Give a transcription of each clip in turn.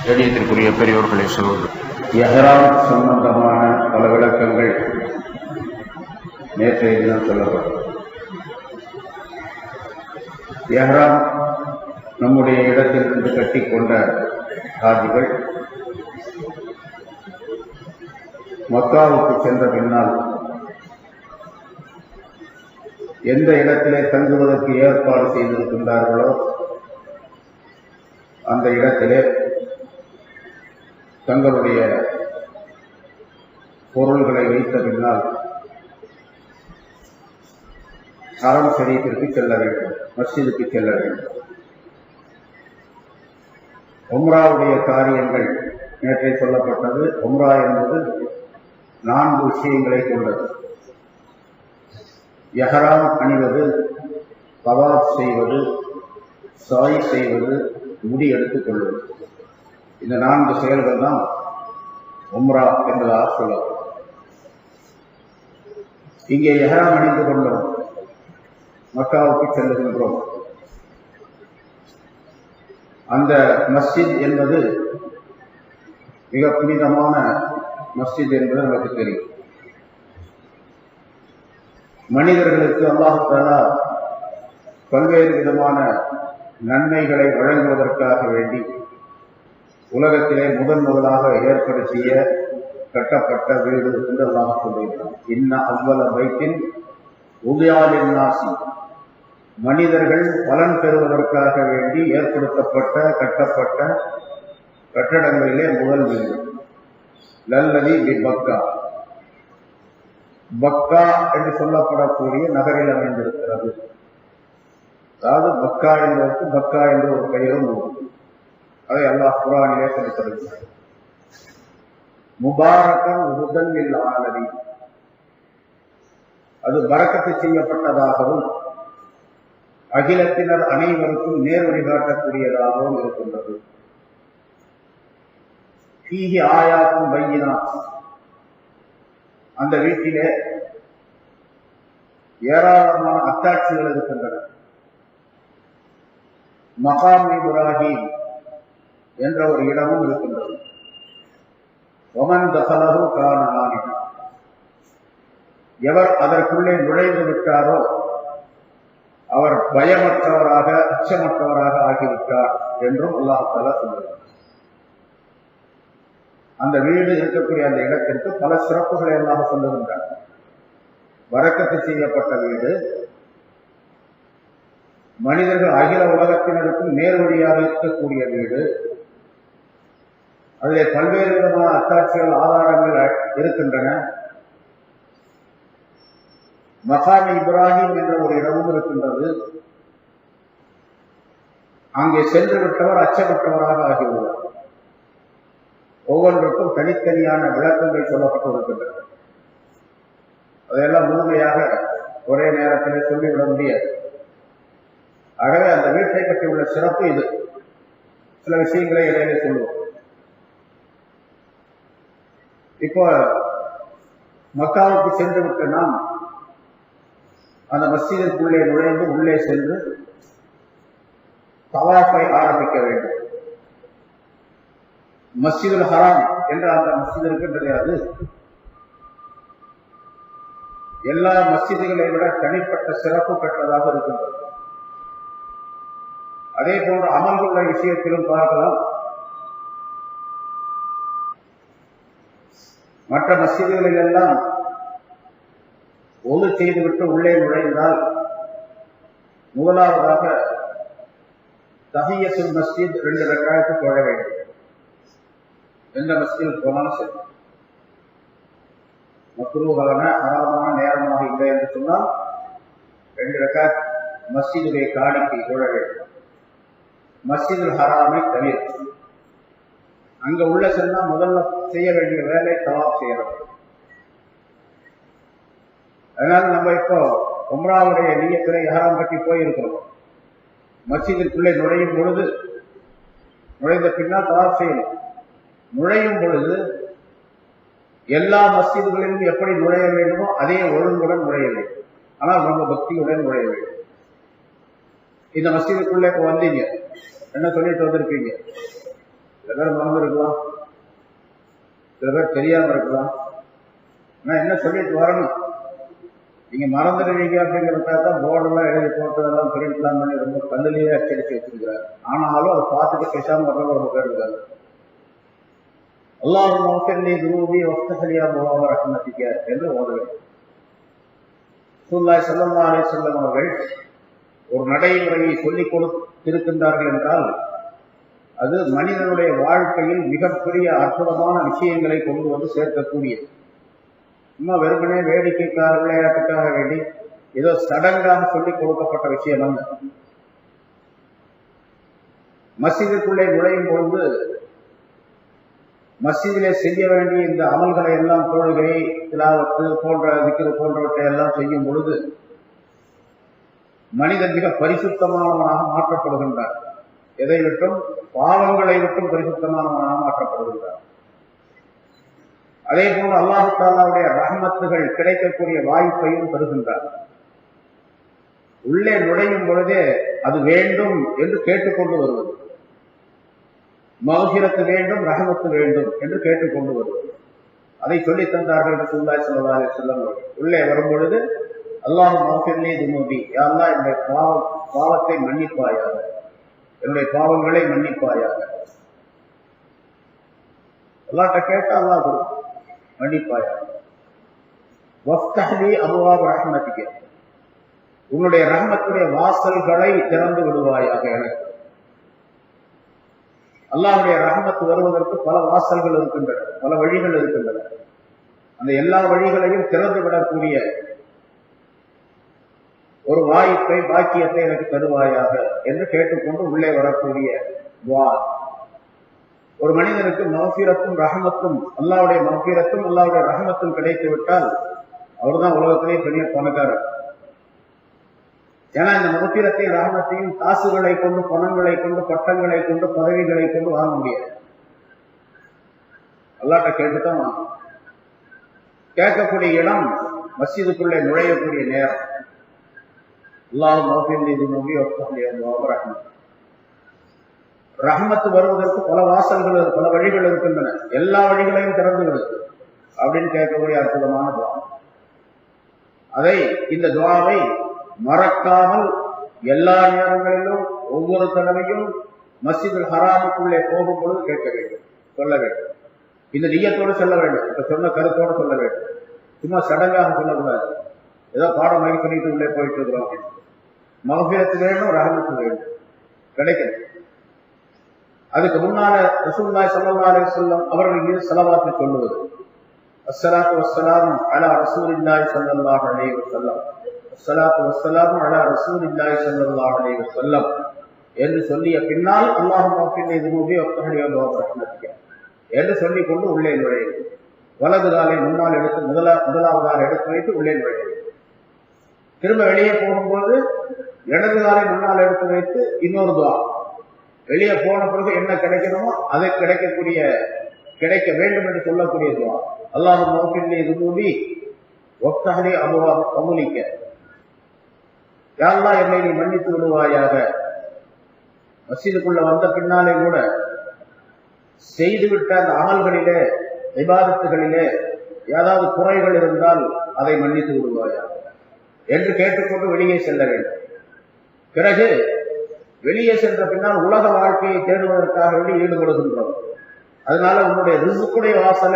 கணியத்திற்குரிய பெரியோர்களை சொல்வது எஹ்ராம் சம்பந்தமான பல விளக்கங்கள் நேற்றைய தினம் சொல்லப்பட்டது. எஹ்ராம் நம்முடைய இடத்திலிருந்து கட்டிக்கொண்ட ஹாஜிகள் மக்காவுக்கு சென்ற பின்னால் எந்த இடத்திலே தங்குவதற்கு ஏற்பாடு செய்திருக்கின்றார்களோ அந்த இடத்திலே தங்களுடைய பொருள்களை வைத்த பின்னால் ஹரம் ஷரீஃபிற்கு செல்ல வேண்டும், மஸ்ஜிதுக்கு செல்ல வேண்டும். உம்ராவுடைய காரியங்கள் நேற்றை சொல்லப்பட்டது. உம்ரா என்பது 4 விஷயங்களை கொண்டது. எஹ்ராம் அணிவது, தவாப் செய்வது, சாய் செய்வது, முடி எடுத்துக் கொள்வது. இந்த 4 செயல்கள் தான் உம்ரா என்பதாக சொல்லலாம். இங்கே எஹ்ராம் அணிந்து கொண்டோம், மக்காவுக்கு செல்லுகின்றோம். அந்த மஸ்ஜித் என்பது மிக புனிதமான மஸ்ஜித் என்பது நமக்கு தெரியும். மனிதர்களுக்கு அல்லாஹ் தஆலா பல்வேறு விதமான நன்மைகளை வழங்குவதற்காக வேண்டி உலகத்திலே முதலாக ஏற்படுத்திய கட்டப்பட்ட வீடு என்று அல்லாஹ் சொல்கிறார். இன்ன அவ்வள பைத்தின் உதயாலின் நாசி, மனிதர்கள் பலன் பெறுவதற்காக வேண்டி ஏற்படுத்தப்பட்ட கட்டப்பட்ட கட்டடங்களிலே முதல் வீடு லல்லதி பி பக்கா. பக்கா என்று சொல்லப்படக்கூடிய நகரில் அமைந்திருக்கிறது. அதாவது மக்கா என்பதற்கு பக்கா என்ற ஒரு பெயரும் உண்டு. அதை அல்லாஹ் குர்ஆனிலே சொல்லித்தருகிறார். முபாரக்கன் முதல் ஆலமீன், அது பரக்கத்து செய்யப்பட்டதாகவும் அகிலத்தினர் அனைவருக்கும் நேர் வழிகாட்டக்கூடியதாகவும் இருக்கின்றது. ஃபீஹி ஆயாத்தும் பையினாத், அந்த வீட்டிலே ஏராளமான அத்தாட்சிகள் இருக்கின்றன. மகாம் இப்ராஹிம் என்ற ஒரு இடமும் இருக்கின்றது. ஒமன் தஹலஹு கான ஆமினா, எவர் அதற்குள்ளே நுழைந்து விட்டாரோ அவர் பயமற்றவராக அச்சமற்றவராக ஆகிவிட்டார் என்றும் அல்லாஹ் தஆலா சொல்கிறார். அந்த வீடு இருக்கக்கூடிய அந்த இடத்திற்கு பல சிறப்புகளை எல்லாம் சொல்லுகின்றார். பரக்கத்து செய்யப்பட்ட வீடு, மனிதர்கள் அகில உலகத்தினருக்கும் நேர்வழியாக இருக்கக்கூடிய வீடு, அதிலே பல்வேறு விதமான அத்தாட்சிகள் ஆதாரங்கள் இருக்கின்றன. மகாம் இப்ராஹிம் என்ற ஒரு இடமும் இருக்கின்றது. அங்கே சென்று விட்டவர் அச்சமற்றவராக ஆகிவிடுவார். ஒவ்வொன்றுக்கும் தனித்தனியான விளக்கங்கள் சொல்லப்பட்டிருக்கின்றன. அதையெல்லாம் முழுமையாக ஒரே நேரத்திலே சொல்லிவிட முடியாது. ஆகவே அந்த வீட்டை பற்றி உள்ள சிறப்பு இது. சில விஷயங்களை இடையிலே சொல்லுவோம். இப்போ மக்காவுக்கு சென்று விட்டு நாம் அந்த மஸ்ஜிதிற்குள்ளே நுழைந்து உள்ளே சென்று தவாஃபை ஆரம்பிக்க வேண்டும். மஸ்ஜிதுல் ஹராம் என்ற அந்த மஸ்ஜித் இருக்கின்றது, அது எல்லா மஸ்ஜிதுகளை விட தனிப்பட்ட சிறப்பு பெற்றதாக இருக்கின்றது. அதே போன்ற அமல்களுடைய விஷயத்திலும் பார்க்கலாம். மற்ற மஸ்ஜிதுகளில் எல்லாம் ஒது செய்துவிட்டு உள்ளே நுழைந்தால் முதலாவதாக தஹிய்யத்துல் மஸ்ஜித் 2 ரக்காயத்து தொழ வேண்டும். எந்த மஸ்ஜித் போனாலும் சரி, மக்ரூஹான ஹராமான நேரமாக இல்லை என்று சொன்னால் 2 ரக்காத் மஸ்ஜிதுடைய காணிக்கை தொழ வேண்டும். மஸ்ஜிதுல் ஹராமை தவிர்த்து அங்க உள்ள சென்றால் முதல்ல செய்ய வேண்டிய வேலை தவாப் செய்யறது. அதனால நம்ம இப்போ உம்ராவுடைய நியத்திலே இஹ்ராம் கட்டி போயிருக்கிறோம். மஸ்ஜிதிற்குள்ளே நுழையும் பொழுது, நுழைந்த பின்னால் தவாப் செய்யணும். நுழையும் பொழுது எல்லா மஸ்ஜிதுகளிலும் எப்படி நுழைய வேண்டுமோ அதே ஒழுங்குடன் நுழைய வேண்டும். ஆனால் ரொம்ப பக்தியுடன் நுழைய வேண்டும். இந்த மஸ்ஜிதுக்குள்ளே இப்போ வந்தீங்க, என்ன சொல்லிட்டு வந்திருப்பீங்க? சில பேர் மறந்து இருக்கலாம், சில பேர் தெரியாம இருக்கலாம். ஆனா என்ன சொல்லிட்டு வரணும், நீங்க மறந்துடுவீங்க அப்படிங்கிறதுக்காக தான் போர்டெல்லாம் எழுதி போட்டு எல்லாம் பிரிண்ட்லாம் பண்ணி ரொம்ப கல்லுலேயே அச்சடிச்சு வச்சிருக்கிறாரு. ஆனாலும் அதை பார்த்துட்டு பேசாம வர்றவங்க ரொம்ப பேர் இருக்காங்க. அல்லாஹும்ம மௌஃபிர்லி துனூபி வஃப்தஹ் அபுவாப ரஹ்மத்திக என்று ஓதுவேன். ரசூலுல்லாஹி ஸல்லல்லாஹு அலைஹி வஸல்லம் அவர்கள் ஒரு நடைமுறையை சொல்லிக் கொடுத்திருக்கின்றார்கள் என்றால் அது மனிதனுடைய வாழ்க்கையில் மிகப்பெரிய அற்புதமான விஷயங்களை கொண்டு வந்து சேர்க்கக்கூடியது. சும்மா வெறுமனே வேடிக்கைக்காக விளையாட்டுக்காக வேண்டி ஏதோ சடங்காக சொல்லிக் கொடுக்கப்பட்ட விஷயம் அல்ல. மஸ்ஜிதுக்குள்ளே நுழையும் பொழுது மஸ்ஜிதிலே செய்ய வேண்டிய இந்த அமல்களை எல்லாம், தொழுகை, திலாவத்து போன்ற திக்ரு போன்றவற்றை எல்லாம் செய்யும் பொழுது மனிதன் மிக பரிசுத்தமானவனாக மாற்றப்படுகின்றார். எதை விட்டும்? பாவங்களை விட்டும் பரிசுத்தமானவனாக மாற்றப்படுகின்றார். அதே போன்று அல்லாஹ் தஆலாவுடைய ரஹ்மத்துகள் கிடைக்கக்கூடிய வாய்ப்பையும் பெறுகின்றார். உள்ளே நுழையும் பொழுதே அது வேண்டும் என்று கேட்டுக்கொண்டு வருவது, மக்ஃபிரத்து வேண்டும், ரஹ்மத்து வேண்டும் என்று கேட்டுக்கொண்டு வருவது. அதை சொல்லி தந்தார்கள் ரசூலுல்லாஹி ஸல்லல்லாஹு அலைஹி வஸல்லம். உள்ளே வரும் பொழுது அல்லாஹும்ம மக்ஃபிர்லி துனூபி, யா அல்லாஹ் என்னுடைய பாவத்தை மன்னிப்பாயாக, என்னுடைய பாவங்களை மன்னிப்பாயாக. அல்லாஹ்ட்ட கேட்டா அல்லாஹ் கொடுக்கும், மன்னிப்பாயாக. வஃப்தஹ் லி அபுவாப ரஹ்மத்திக, உன்னுடைய ரஹ்மத்துடைய வாசல்களை திறந்து விடுவாயாக எனக்கு. அல்லாஹ்வுடைய ரஹ்மத் வருவதற்கு பல வாசல்கள் இருக்கின்றன, பல வழிகள் இருக்கின்றன. அந்த எல்லா வழிகளையும் திறந்து விடக்கூடிய ஒரு வாய்ப்பை, பாக்கியத்தை எனக்கு தருவாயாக என்று கேட்டுக்கொண்டு உள்ளே வரக்கூடிய துஆ. ஒரு மனிதனுக்கு மக்ஃபிரத்தும் ரஹ்மத்தும், அல்லாஹ்வுடைய மக்ஃபிரத்தும் அல்லாஹ்வுடைய ரஹ்மத்தும் கிடைத்து விட்டால் அவர்தான் உலகத்திலே பெரிய பணக்காரர். ஏன்னா இந்த மக்ஃபிரத்தையும் ரஹ்மத்தையும் காசுகளை கொண்டு, பணங்களை கொண்டு, பட்டங்களை கொண்டு, பதவிகளை கொண்டு வாங்க முடியாது. அல்லாஹ்ட்ட கேட்டுதான் வாங்கணும். கேட்கக்கூடிய இடம் மஸ்ஜிதுக்குள்ளே நுழையக்கூடிய நேரம். அல்லாஹும்ம மக்ஃபிர்லி துனூபி வஃப்தஹ் லி அபுவாப ரஹ்மத்திக. ரஹ்மத்து வருவதற்கு பல வாசல்கள், பல வழிகள் இருக்கின்றன. எல்லா வழிகளையும் திறந்து விடு அப்படின்னு கேட்கக்கூடிய அற்புதமான துஆ. அதை, இந்த துஆவை மறக்காமல் எல்லா நேரங்களிலும் ஒவ்வொரு தடவையும் மஸ்ஜிதுல் ஹராமுக்குள்ளே போகும் பொழுது கேட்க வேண்டும், சொல்ல வேண்டும். இந்த நிய்யத்தோடு சொல்ல வேண்டும், இப்ப சொன்ன கருத்தோடு சொல்ல வேண்டும். சும்மா சடங்காக சொல்லக்கூடாது, ஏதோ பாடமாக சொல்லிட்டு உள்ளே போயிட்டு இருக்கிறோம். மக்ஃபிரத்து வேண்டும், ரஹ்மத்து வேண்டும், கிடைக்கிறது. அதுக்கு முன்னால ரசூலுல்லாஹி ஸல்லல்லாஹு அலைஹி வஸல்லம் அவர்கள் மீது ஸலவாத் சொல்லுவது, அஸ்ஸலாத்து வஸ்ஸலாமு அலா ரசூலில்லாஹி ஸல்லல்லாஹு அலைஹி வஸல்லம், அஸ்ஸலாத்து வஸ்ஸலாமு அலா ரசூலில்லாஹி ஸல்லல்லாஹு அலைஹி வஸல்லம் என்று சொல்லிய பின்னால் அல்லாஹும்ம மக்ஃபிர்லி துனூபி வஃப்தஹ் லி அபுவாப ரஹ்மத்திக என்று சொல்லிக் கொண்டு உள்ளே நுழையும். வலது காலை முன்னால் எடுத்து முதலாவதாக எடுத்து வைத்து உள்ளே நுழையும். திரும்ப வெளியே போகும்போது இடது காலை முன்னால் எடுத்து வைத்து இன்னொரு துஆ. வெளியே போன பிறகு என்ன கிடைக்கணுமோ அதை கிடைக்க வேண்டும் என்று சொல்லக்கூடிய துஆ. அல்லாஹும்ம மக்ஃபிர்லி துனூபி வஃப்தஹ் லி அபுவாப ஃபضلிக, யா அல்லாஹ் என்னை நீ மன்னித்து விடுவாயாக. மஸ்ஜிதுக்குள்ள வந்த பின்னாலே கூட செய்துவிட்ட அந்த அமல்களிலே, இபாதத்துகளிலே ஏதாவது குறைகள் இருந்தால் அதை மன்னித்து விடுவாயாக என்று கேட்டுக்கொண்டு வெளியே செல்ல வேண்டும். பிறகு வெளியே சென்ற பின்னால் உலக வாழ்க்கையை தேடுவதற்காக வேண்டி ஈடுபடுகின்றோம். அதனால உன்னுடைய ரிஸ்குடைய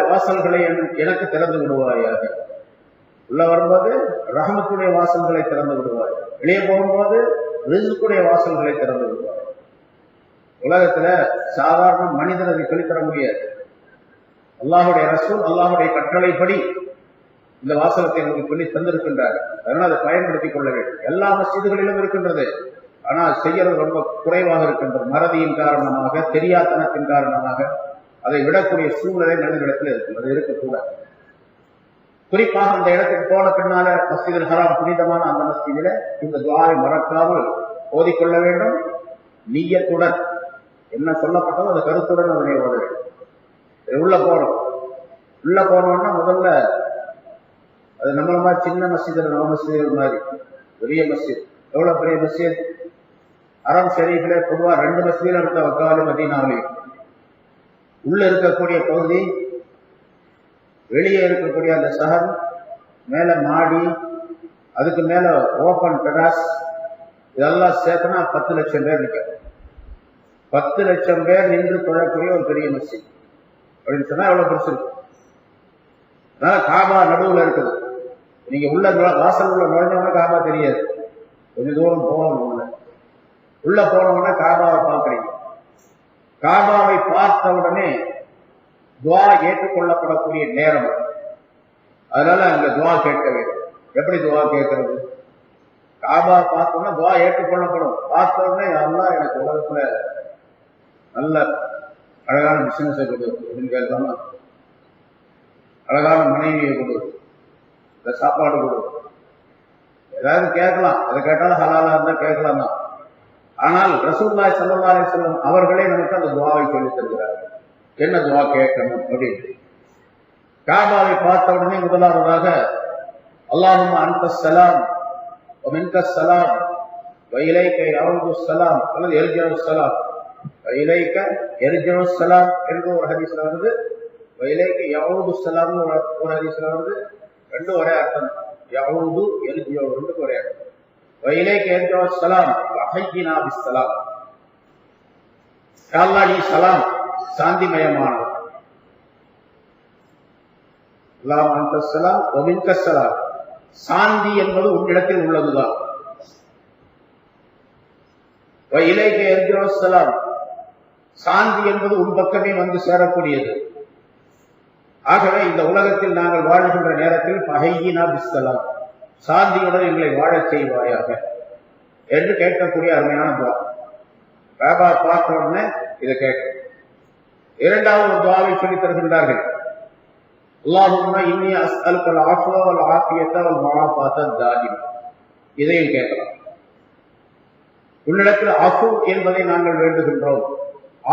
வாசல்களை எனக்கு திறந்து விடுவாயாக. உள்ள வரும்போது ரஹ்மத்துடைய வாசல்களை திறந்து விடுவாய், வெளியே போகும்போது ரிஸ்குடைய வாசல்களை திறந்து விடுவாய். உலகத்துல சாதாரண மனிதன் அதை சொல்லித்தர முடியாது. அல்லாஹுடைய ரசூல் அல்லாஹுடைய கட்டளைப்படி இந்த வாசகத்தை நமக்கு சொல்லி தந்திருக்கின்றார். அதனால் அதை பயன்படுத்திக் கொள்ள வேண்டும். எல்லா மஸ்ஜிதுகளிலும் இருக்கின்றது, ஆனால் செய்யறது ரொம்ப குறைவாக இருக்கின்றது. மறதியின் காரணமாக, தெரியாதனத்தின் காரணமாக அதை விடக்கூடிய சூழ்நிலை மனிதனிடத்தில் இருக்கும். அது இருக்கக்கூடாது. குறிப்பாக அந்த இடத்துக்கு போன பின்னால மஸ்ஜிதுல் ஹராம் புனிதமான அந்த மஸ்ஜிதில இந்த துஆவை மறக்காமல் ஓதிக்கொள்ள வேண்டும். நிய்யத்துடன் என்ன சொல்லப்பட்டதோ அந்த கருத்துடன் அதனை ஓத வேண்டும். உள்ள போனோம்னா முதல்ல அது நம்மள மாதிரி சின்ன மஸ்ஜிதில், நம்ம மஸ்ஜிதுகள் மாதிரி பெரிய மஸ்ஜித். எவ்வளவு பெரிய மஸ்ஜித்! அரம் ஷரீஃபிலே பொதுவாக 2 மஸ்ஜிதில் இருக்க வக்காலி மதீனாவிலையும் உள்ள இருக்கக்கூடிய பகுதி, வெளியே இருக்கக்கூடிய அந்த சஹர், மேல மாடி, அதுக்கு மேல ஓபன் டெராஸ், இதெல்லாம் சேர்த்தனா 10 லட்சம் பேர் நிற்கும். 10 லட்சம் பேர் நின்று தொழக்கூடிய ஒரு பெரிய மஸ்ஜித் அப்படின்னு சொன்னா எவ்வளவு பெருசு இருக்கு. அதனால காபா நடுவுல இருக்குது. நீங்க உள்ள வாசல் உள்ள நுழைஞ்சவங்க காபா தெரியாது, கொஞ்சம் தூரம் போகணும். உள்ள போனவொடனே காபாவை பார்க்குறீங்க. காபாவை பார்த்த உடனே துவா ஏற்றுக்கொள்ளப்படக்கூடிய நேரம், அதனால அங்க துவா கேட்க வேண்டும். எப்படி துவா கேட்கறது? காபா பார்த்தோம்னா துவா ஏற்றுக்கொள்ளப்படும். பார்த்த உடனே அல்லாஹ் எனக்கு உலகத்துல நல்ல அழகான பிசினஸை கொடு அப்படின்னு கேட்கலாமா? அழகான மனைவியை கொடு, இந்த சாப்பாடு கொடு, ஏதாவது கேட்கலாம். அதை கேட்டாலும் ஹலாலா இருந்தா கேட்கலாம் தான். ஆனால் ரசூலுல்லாஹி ஸல்லல்லாஹு அலைஹி வஸல்லம் அவர்களே நமக்கு அந்த துவாவை சொல்லித் தருகிறார்கள். என்ன துவா கேட்கணும் அப்படின்னு. காபாவை பார்த்த உடனே முதலாவதாக அல்லாஹும்ம அன்தஸ் ஸலாம் வ மின்கஸ் ஸலாம் வ இலைக யஊதுஸ் ஸலாம் அல்லது யர்ஜிஉஸ் ஸலாம், வ இலைக யர்ஜிஉஸ் ஸலாம் என்று ஒரு ஹதீஸ்ல வருது, வ இலைக யஊதுஸ் ஸலாம் ஒரு ஹதீஸ்ல வருது. ரெண்டும் ஒரே அர்த்தம். யஊது யர்ஜிஉ ரெண்டும் ஒரே அர்த்தம். வ இலைக யர்ஜிஉஸ் ஸலாம் வ ஹய்யினா பிஸ் ஸலாம். யா அல்லாஹ் நீ ஸலாம் சாந்திமயமானவர். அல்லாஹ் அன்தஸ் ஸலாம் வ மின்கஸ் ஸலாம், சாந்தி என்பது உன்னிடத்தில் உள்ளதுதான். வ இலைக யர்ஜிஉஸ் ஸலாம், சாந்தி என்பது உன் பக்கமே வந்து சேரக்கூடியது. ஆகவே இந்த உலகத்தில் நாங்கள் வாழ்கின்ற நேரத்தில் ஃபஹய்யினா பிஸ் ஸலாம், சாந்தியுடன் எங்களை வாழச் செய்வாயாக என்று கேட்கக்கூடிய அருமையான துவா. பாபா பார்த்த உடனே இதை கேட்க. இரண்டாவது ஒரு துவாவை சொல்லித் தருகின்றார்கள். அல்லாஹும்ம இன்னி அஸ்அலுக்கல் ஆஃபுவ வல் ஆஃபியத வல் முஆஃபாத தாயிமா. இதையும் கேட்கலாம். உன்னிடத்தில் அஃபு என்பதை நாங்கள் வேண்டுகின்றோம்,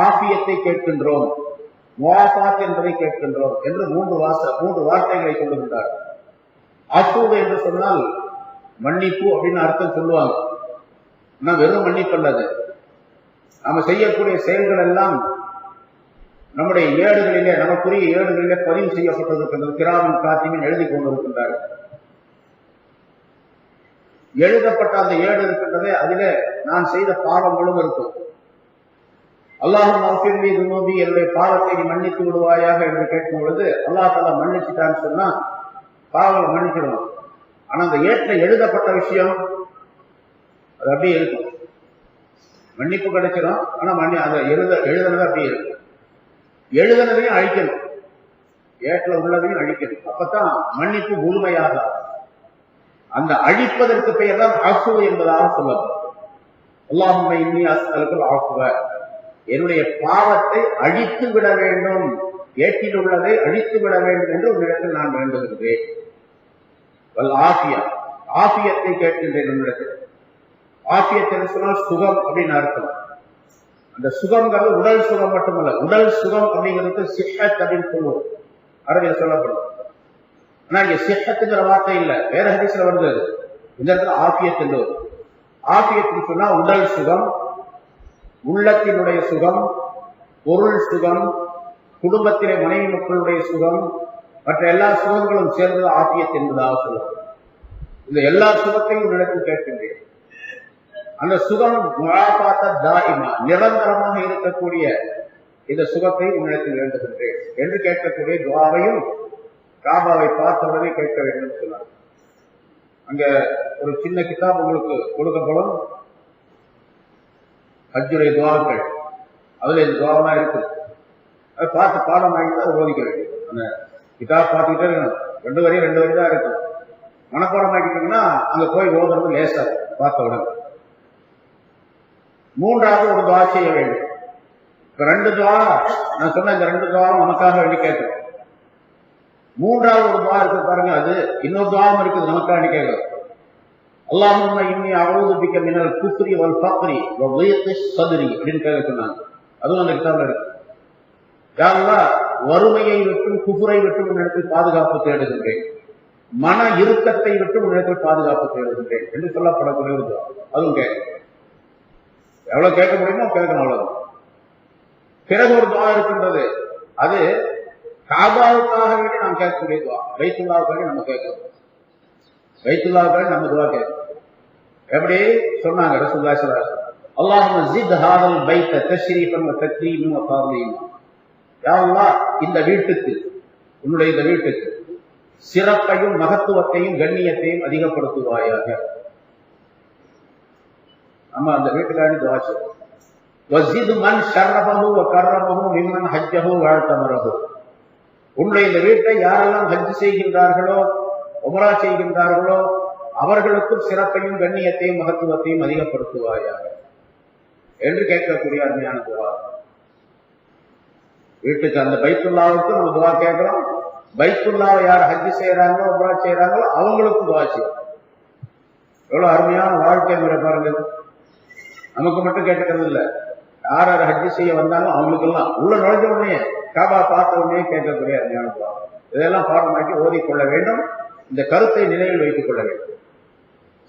ஆஃபியத்தை கேட்கின்றோம், முஆஃபாத் என்பதை கேட்கின்றோம் என்று மூன்று வார்த்தைகளை சொல்லுகின்றார். அஃபு என்று சொன்னால் மன்னிப்பு அப்படின்னு அர்த்தம் சொல்லுவாங்க. ஆனால் வெறும் மன்னிப்பு அல்லது, நாம செய்யக்கூடிய செயல்கள் எல்லாம் நம்முடைய ஏடுகளிலே, நமக்குரிய ஏடுகளிலே பதிவு செய்யப்பட்டிருக்கின்றது. கிராமன் காத்திமின் எழுதி கொண்டிருக்கின்றார்கள். எழுதப்பட்ட அந்த ஏடு இருக்கின்றதே, அதிலே நான் செய்த பாவங்களும் இருக்கும். அல்லாஹும் மஃபிர்லி துனூபி, என்னுடைய பாவத்தை நீ மன்னித்து விடுவாயாக என்று கேட்கும் பொழுது அல்லாஹ் தஆலா மன்னிச்சுட்டான்னு சொன்னா பாவங்களை மன்னிச்சிடுவான். ஆனா அந்த ஏட்டில் எழுதப்பட்ட விஷயம் அது அப்படியே இருக்கும். மன்னிப்பு கிடைச்சிடும், ஆனா அதை எழுதுனது அப்படியே இருக்கும். எழுதுனதையும் அழிக்கணும், ஏட்டில் உள்ளதையும் அழிக்கணும். அப்பதான் மன்னிப்பு முழுமையாக. அந்த அழிப்பதற்கு பெயர் தான் ஆஃபு என்பதாக சொல்லப்படும். அல்லாஹும்ம இன்னி அஸ்அலுக்கல் ஆஃபுவ, என்னுடைய பாவத்தை அழித்து விட வேண்டும், ஏட்டில் உள்ளதை அழித்து விட வேண்டும் என்று ஒரு இடத்தில் நான் வேண்டுகின்றேன். வல் ஆஃபியா, ஆஃபியத்தை கேட்கின்றேன் என்னிடத்தில். ஆஃபியத் என்று சொன்னால் சுகம் அப்படின்னு அர்த்தம். அந்த சுகம்ங்கிறது உடல் சுகம் மட்டுமல்ல, உடல் சுகம் அப்படிங்கிறது சிஹத் அப்படின்னு சொல்லுவோம், அரபியில் சொல்லப்படும். ஆனா இங்க சிஹத்துங்கிற வார்த்தை இல்லை, வேற ஹதீஸ்ல வருது. இந்த இடத்துல ஆஃபியத் என்று வரும். ஆஃபியத் சொன்னா உடல் சுகம், உள்ளத்தினுடைய சுகம், பொருள் சுகம், குடும்பத்திலே மனைவி மக்களுடைய சுகம், மற்ற எல்லா சுகங்களும் சேர்ந்தது ஆஃபியத் என்பதாக சொல்லுவோம். இந்த எல்லா சுகத்தையும் உன்னிடத்தில் கேட்கின்றேன். அந்த சுகம் முஆஃபாத தாயிமா, நிரந்தரமாக இருக்கக்கூடிய இந்த சுகத்தை உன்னிடத்தில் வேண்டுகின்றேன் என்று கேட்கக்கூடிய துஆவையும் காபாவை பார்த்தவரை கேட்க வேண்டும் சொன்னார். அங்க ஒரு சின்ன கிதாப் உங்களுக்கு கொடுக்கப்படும், ஹஜ்ஜுடைய துஆக்கள். அதுல இந்த துஆவெல்லாம் இருக்கு. அதை பார்த்து பாடம் வாங்கிட்டு அதை ஓதிக்க வேண்டும். அந்த கிதாப் பார்த்துக்கிட்டே இருக்கணும். 2 வரி தான் இருக்கு. மனப்பாடம் ஆக்கிட்டீங்கன்னா அங்க போய் ஓதுறது லேசா பார்த்த உடனே. மூன்றாவது ஒரு துஆ செய்ய வேண்டும். இப்ப 2 துஆ நான் சொன்ன, இந்த 2 துஆவும் நமக்காக வேண்டி கேட்கிறோம். மூன்றாவது ஒரு துஆ இருக்கு பாருங்க, அது இன்னொரு துஆவும் இருக்குது நமக்காக வேண்டி கேட்கிறோம். அல்லாஹும்ம இன்னி அஊது பிக்க மினல் குஃப்ரி வல் ஃபக்ரி வ ضيقிஸ் ஸத்ரி அப்படின்னு கேட்க சொன்னாங்க. அதுவும் அந்த கிதாப்ல இருக்கு. யா அல்லாஹ், வறுமையை விட்டும் குஃப்ரை விட்டும் உன்னிடத்தில் பாதுகாப்பு தேடுகின்றேன், மன இறுக்கத்தை விட்டும் உன்னிடத்தில் பாதுகாப்பு தேடுகின்றேன் என்று சொல்லப்படக்கூடிய ஒரு துஆ. அதுவும் கேட்க எவ்வளவு கேட்க முடியுமோ கேட்கணும், அவ்வளவு. பிறகு ஒரு துஆ இருக்கின்றது, அது காபாவுக்காக வேண்டி நாம் கேட்கக்கூடிய துவா. பைத்துல்லாவுக்காக நம்ம கேட்கிறோம், பைத்துல்லாவுக்காக நம்ம துவா கேட்கிறோம். எப்படி சொன்னாங்க ரசூலுல்லாஹி ஸல்லல்லாஹு அலைஹி வஸல்லம், அல்லாஹும்ம ஜித் ஹாதல் பைத்த தஷ்ரீஃபன் வ தக்ரீமன் வ தஅலீமா. யா அல்லாஹ், இந்த வீட்டுக்கு, உன்னுடைய இந்த வீட்டுக்கு சிறப்பையும் மகத்துவத்தையும் கண்ணியத்தையும் அதிகப்படுத்துவாயாக. நம்ம அந்த வீட்டுக்காக துவா செய்வோம். வஸித் மன் ஷர்ரஃபஹு வ கர்ரமஹு மிம்மன் ஹஜ்ஜஹு வ அத்தமரஹு. உன்னுடைய இந்த வீட்டை யாரெல்லாம் ஹஜ் செய்கின்றார்களோ, உம்ரா செய்கின்றார்களோ, அவர்களுக்கும் சிறப்பையும் கண்ணியத்தையும் மகத்துவத்தையும் அதிகப்படுத்துவாயாக என்று கேட்கக்கூடிய அருமையான துவா. வீட்டுக்கு அந்த பைத்துல்லாவுக்கு நம்ம துவா கேட்கிறோம். பைத்துல்லாவை யார் ஹஜ் செய்யறாங்களோ, உம்ரா செய்யறாங்களோ அவங்களுக்கும் துவா செய்யணும். எவ்வளவு அருமையான வாழ்க்கை முறை பாருங்க. நமக்கு மட்டும் கேட்கறது இல்லை, யார் யார் ஹஜ் செய்ய வந்தாலும் அவங்களுக்கெல்லாம் உள்ள நுழைஞ்ச உடனே காபா பார்த்த உடனே கேட்கக்கூடிய அருமையான துவா. இதெல்லாம் பாடமாக்கி ஓதிக்கொள்ள வேண்டும். இந்த கருத்தை நினைவில் வைத்துக் கொள்ள வேண்டும்.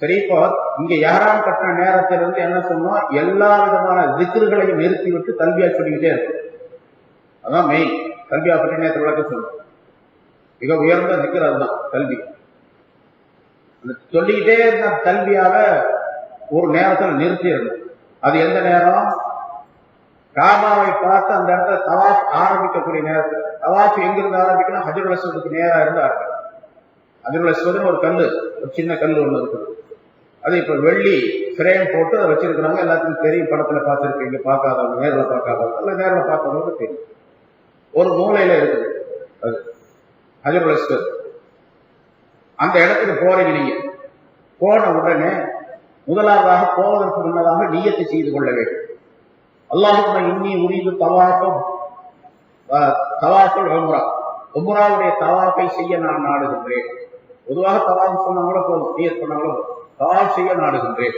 சரி, இப்போ இங்க யாராம் கட்டின நேரத்திலிருந்து என்ன சொன்னோம், எல்லா விதமான திக்ருகளையும் நிறுத்திவிட்டு தல்பியா சொல்லிக்கிட்டே இருக்கும். அதான் மெயின். தல்பியா பற்றி நேரத்தில் விளக்க சொன்னோம். மிக உயர்ந்த திக்ர் அதுதான் கல்வி. சொல்லிக்கிட்டே இருந்த கல்வியால ஒரு நேரத்தில் நிறுத்தி இருந்தது. அது எந்த நேரம்? காபாவை பார்த்து அந்த இடத்துல தவாஃப் ஆரம்பிக்கக்கூடிய நேரத்தில். தவாஃப் எங்கிருந்து ஆரம்பிக்கணும்? ஹஜ்ருல் அஸ்வதுக்கு நேரா இருந்து ஆரம்பிக்கும். ஹஜ்ருல் அஸ்வதுன்னு ஒரு கல்லு, ஒரு சின்ன கல்லு ஒண்ணு இருக்குது. அது இப்ப வெள்ளி ஃப்ரேம் போட்டு அதை வச்சிருக்கிறாங்க. எல்லாத்துக்கும் தெரியும், படத்துல பார்த்துருக்கீங்க. பார்க்காதவங்க, நேரில் பார்க்காதவங்க, அல்ல நேரில் பார்த்தவங்களுக்கு தெரியும். ஒரு மூலையில இருக்குது அது ஹஜ்ருல் அஸ்வத். அந்த இடத்துக்கு போறீங்க. நீங்க போன உடனே முதலாவதாக போவதற்கு முன்னதாக நிய்யத்து செய்து கொள்ள வேண்டும். அல்லாஹும்ம இன்னி உரீது தவாஃபுல் உம்ரா. உம்ராவுடைய தவாஃபை செய்ய நான் நாடுகின்றேன். பொதுவாக தவாஃப் சொன்னாங்களோ போதும், நிய்யத் பண்ணாங்களோ தவாஃப் செய்ய நாடுகின்றேன்.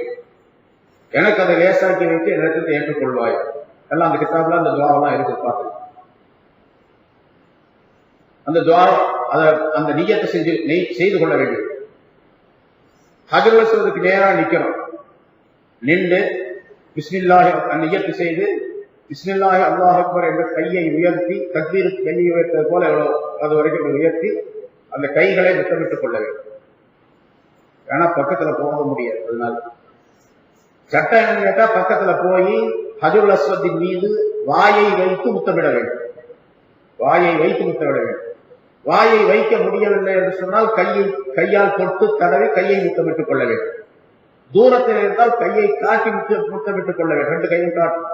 எனக்கு அதை லேசாக்கி வைத்து எனக்கு ஏற்றுக்கொள்வாய். எல்லாம் அந்த கிதாப்ல அந்த துவாவெல்லாம் இருக்கு, பார்த்து அந்த துவா அந்த நிய்யத்தை செய்து கொள்ள வேண்டும். ஹஜ்ருல் அஸ்வதுக்கு நேரா நிக்கணும். நின்று பிஸ்மில்லாஹி நிய்யத்து செய்து பிஸ்மில்லாஹி அல்லாஹ் அக்பர் என்ற கையை உயர்த்தி, தக்பீருக்கு கையை உயர்த்தது போல எவ்வளவு அது வரைக்கும் உயர்த்தி அந்த கைகளை முத்தமிட்டுக் கொள்ள வேண்டும். ஏன்னா பக்கத்துல போக முடியாது. அதனால சட்டம் என்ன கேட்டா, பக்கத்துல போய் ஹஜ்ருல் அஸ்வத்தின் மீது வாயை வைத்து முத்தமிட வேண்டும். வாயை வைத்து முத்தமிட வேண்டும். வாயை வைக்க முடியவில்லை என்று சொன்னால் கையால் தொட்டு தடவி கையை முத்தமிட்டுக் கொள்ள வேண்டும். தூரத்தில் இருந்தால் கையை காட்டி முத்தமிட்டுக் கொள்ள வேண்டும். ரெண்டு கையும் காட்டும்.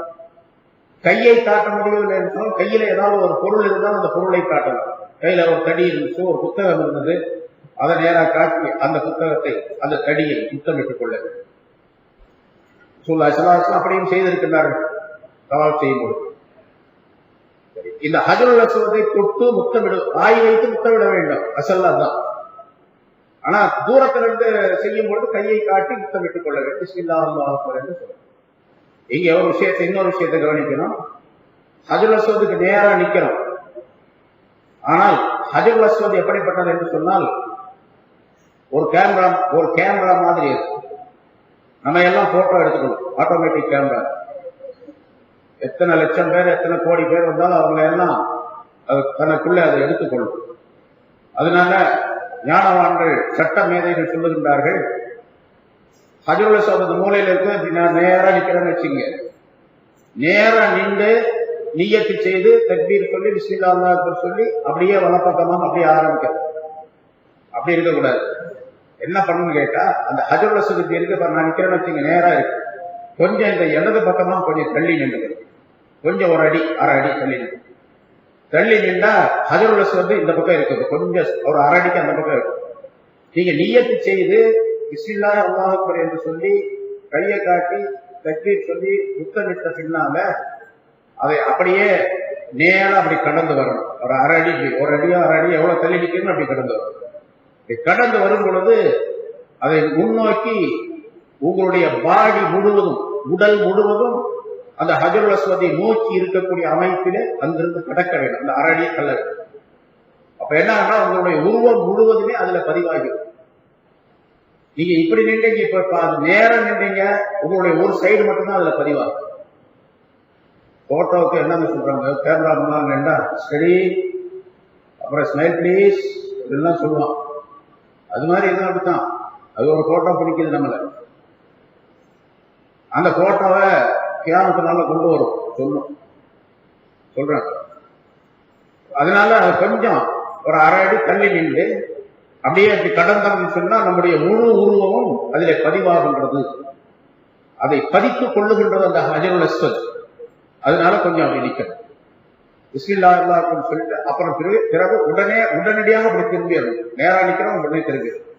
கையை காட்ட முடியவில்லை என்று சொன்னால் கையில ஏதாவது ஒரு பொருள் இருந்தால் அந்த பொருளை காட்டலாம். கையில ஒரு தடி இருந்துச்சு, ஒரு புத்தகம் இருந்தது, அதை நேராக காட்டி அந்த புத்தகத்தை அந்த தடியை முத்தமிட்டுக் கொள்ள வேண்டும். அப்படியும் செய்திருக்கிறார்கள் தவாஃப் செய்யும்போது. இந்த ஹஜ்ருல் அஸ்வதை தொட்டு முத்தமிடு, வாய் வைத்து முத்தமிட வேண்டும். அசல்லா தான். ஆனா தூரத்திலிருந்து செய்யும் பொழுது கையை காட்டி முத்தமிட்டுக் கொள்ள வேண்டும். பிஸ்மில்லாஹி அல்லாஹ் அக்பர் என்று சொல்லுங்க. இங்க ஒரு விஷயத்தை, இன்னொரு விஷயத்தை கவனிக்கணும். ஹஜ்ருல் அஸ்வதுக்கு நேரா நிக்கணும். ஆனால் ஹஜ்ருல் அஸ்வத் எப்படிப்பட்டது என்று சொன்னால், ஒரு கேமரா மாதிரி இருக்கு. நம்ம எல்லாம் போட்டோ எடுத்துக்கணும். Automatic camera. எத்தனை லட்சம் பேர், எத்தனை கோடி பேர் வந்தாலும் அவங்க எல்லாம் தனக்குள்ளே அதை எடுத்துக்கொள்ளும். அதனால ஞானவான்கள், சட்ட மேதைகள் சொல்லுகின்றார்கள், ஹஜ்ருல் அஸ்வத் மூலையில இருக்கு, நான் நேரா நிக்கிறேன்னு வச்சுங்க. நேரா நின்று நிய்யத்து செய்து தக்பீர் சொல்லி பிஸ்மில்லாஹி அல்லாஹ் அக்பர் சொல்லி அப்படியே வலப்பக்கமாக அப்படியே ஆரம்பிக்கிறது. அப்படி இருக்கக்கூடாது. என்ன பண்ணணும்னு கேட்டா, அந்த ஹஜ்ருல் அஸ்வத் இருக்கு, நான் நிக்கிறேன்னு வச்சுங்க, நேரா இருக்கு. கொஞ்சம் இந்த இடது பக்கமா கொஞ்சம் தள்ளி நின்று, கொஞ்சம் ஒரு அடி அரை அடி தள்ளி நின்றா ஹஜ்ருல் அஸ்வத் இந்த பக்கம் இருக்குது. கொஞ்சம் ஒரு அரை அடிக்கு அந்த பக்கம் இருக்கு. நீங்க நிய்யத்து செய்து பிஸ்மில்லாஹி அல்லாஹ் அக்பர் என்று சொல்லி கையை காட்டி தக்பீர் சொல்லி முத்தமிட்ட பின்னால அதை அப்படியே நேரா அப்படி கடந்து வரணும். ஒரு அரை அடி, ஒரு அடியோ அரை அடி எவ்வளவு தள்ளி நிற்கணும் அப்படி கடந்து வரும். கடந்து வரும் பொழுது அதை முன்னோக்கி உங்களுடைய பாடி முழுவதும், உடல் முழுவதும் அந்த ஹஜ்ருல் அஸ்வதை நோக்கி இருக்கக்கூடிய அமைப்பிலே அங்கிருந்து கடக்க வேண்டும். அந்த அரடியை கல்ல வேண்டும். அப்ப என்ன ஆனா உங்களுடைய உருவம் முழுவதுமே அதுல பதிவாகிடும். நீங்க இப்படி நின்றீங்க, இப்ப நேரம் நின்றீங்க, உங்களுடைய ஒரு சைடு மட்டும்தான் அதுல பதிவாகும். போட்டோவுக்கு என்னன்னு சொல்றாங்க, கேமரா முன்னாங்க என்ன ஸ்டடி, அப்புறம் ஸ்மைல் ப்ளீஸ் இதெல்லாம் சொல்லுவான். அது மாதிரி எதுவும் அப்படித்தான். அது ஒரு போட்டோ பிடிக்குது நம்மள, அந்த போட்டோவை கியாமத்துனால கொண்டு வரும் சொல்றாங்க. அதனால அது கொஞ்சம் ஒரு அரை அடி தள்ளி நின்று அப்படியே அப்படி கடந்தாங்கன்னு சொன்னா நம்முடைய முழு உருவமும் அதிலே பதிவாகின்றது, அதை பதித்துக் கொள்ளுகின்றது அந்த ஹஜருல் அஸ்வத். அதனால கொஞ்சம் அப்படி நிற்கணும், பிஸ்மில்லாஹ் அல்லாஹ்னு சொல்லிட்டு அப்புறம் பிறகு உடனடியாக அப்படி திரும்பிடணும். நேரா நிற்கிறோம், உடனே திரும்பிடணும்.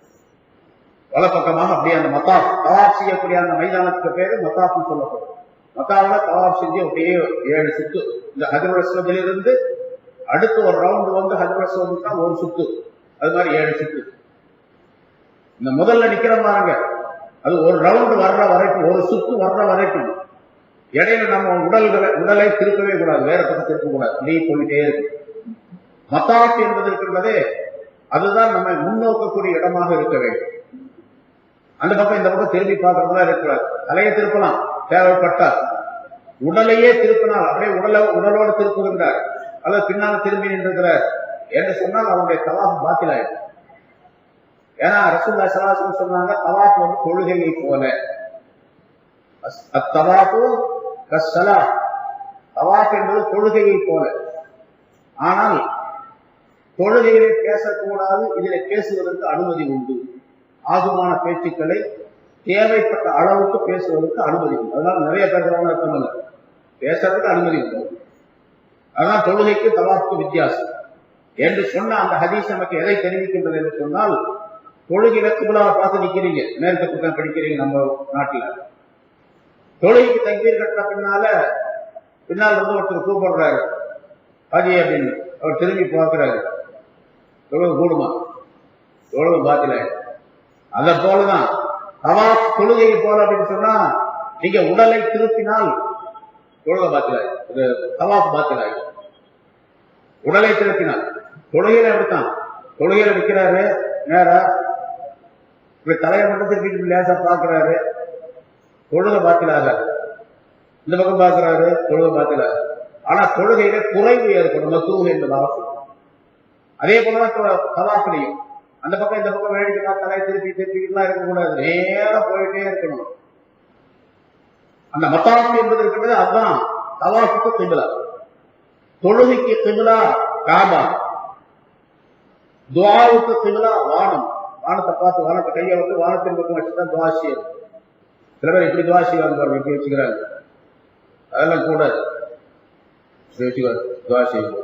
வலப்பக்கமாக அப்படியே அந்த மத்தாப், தவாப் செய்யக்கூடிய அந்த மைதானத்துக்கு பேரு மத்தாப்னு சொல்லப்படும். மத்தாவில தவாப் செஞ்சு அப்படியே 7 சுத்து, இந்த ஹஜருல் அஸ்வதிலிருந்து அடுத்து ஒரு ரவுண்டு வந்து ஹஜருல் அஸ்வத் தான் ஒரு சுத்து, அது மாதிரி 7 சுத்து. இந்த முதல்ல நிக்கிற பாருங்க, அது ஒரு ரவுண்டு வர்ற வரைக்கும், ஒரு சுத்து வர்ற வரைக்கும் இடையில நம்ம உடலை திருப்பவே கூடாது, வேற பக்கம் திருப்ப கூடாது, அப்படியே போயிட்டே இருக்கு. மத்தாப் என்பது இருக்கின்றதே அதுதான் நம்ம முன்னோக்கக்கூடிய இடமாக இருக்க வேண்டும். அந்த பக்கம் இந்த பக்கம் திரும்பி பார்க்கறதுலாம் இருக்கக்கூடாது. தலையை திருப்பலாம் தேவைப்பட்டால், உடலையே திருப்பினால் அப்படியே உடலோடு திருப்புகின்றார் அல்லது பின்னால் திரும்பி நின்றுகிறார் என்று சொன்னால் அவருடைய தவாஃப் பாத்திலாயிடும். ஏன்னா ரசூலுல்லாஹி ஸல்லல்லாஹு அலைஹி வஸல்லம் சொன்னாங்க, தவாஃப் வந்து தொழுகையை போல, அத்தவாஃபு கஸ்ஸலாத், தவாஃப் என்பது தொழுகையை போல. ஆனால் தொழுகையிலே பேசக்கூடாது, இதிலே பேசுவதற்கு அனுமதி உண்டு. ஆகுமான பேச்சுக்களை தேவைப்பட்ட அளவுக்கு பேசுவதற்கு அனுமதி உண்டு. அதனால நிறைய பேசுறவங்க அர்த்தம் இல்லை, பேசுறதுக்கு அனுமதி உண்டு. அதான் தொழுகைக்கு தவாஃப்க்கு வித்தியாசம் என்று சொன்ன அந்த ஹதீஸ் நமக்கு எதை தெரிவிக்கின்றது என்று சொன்னால், தொழுகையில கிப்லாவை பார்த்து நிக்கிறீங்க, மேற்கு பக்கம் படிக்கிறீங்க. நம்ம நாட்டில் தொழுகைக்கு தக்பீர் கட்ட பின்னால் வந்து ஒருத்தர் கூப்பிடுறாரு ஹாஜி அப்படின்னு, அவர் திரும்பி பார்க்கிறாரு, தொழுகை கூடுமா? தொழுகை பாத்திலாயிடும். அதை போலதான் தவாஃப் தொழுகையை போல அப்படின்னு சொன்னா, நீங்க உடலை திருப்பினால் தொழுகை பாத்திலாயிடும், தவாஃப் பாத்திலாயிடும். உடலை திருப்பினால் தொழுகையில அப்படித்தான், தொழுகையில நிற்கிறாரு, நேரா இப்படி தலையை மட்டும் திருப்பி லேசா பாக்குறாரு, தொழுகை பாத்திலாகாது. இந்த பக்கம் பாக்குறாரு, தொழுகை பாத்திலாகாது. ஆனா தொழுகையில குறைவு ஏற்படும், மக்ரூஹ் என்பதாக சொல்றோம். அதே போலதான் தவாஃப்லையும் அந்த பக்கம் இந்த பக்கம் வேடிக்கை தலையை திருப்பிலாம் இருக்கக்கூடாது, நேரா போயிட்டே இருக்கணும். அந்த மத்தாப் என்பது இருக்கிறது, அதுதான் தவாஃபுக்கு கிப்லா. தொழுகைக்கு கிப்லா காபா, துஆவுக்கு கிப்லா வானம். வானத்தை பார்த்து, வானத்தை கையை வந்து வானத்தின் பக்கம் வச்சுதான் துஆ செய்யணும். சில பேர் இப்படி துஆ செய்வாங்க பாருங்க, இப்படி வச்சுக்கிறாங்க, அதெல்லாம் கூடாது. துஆ செய்யும்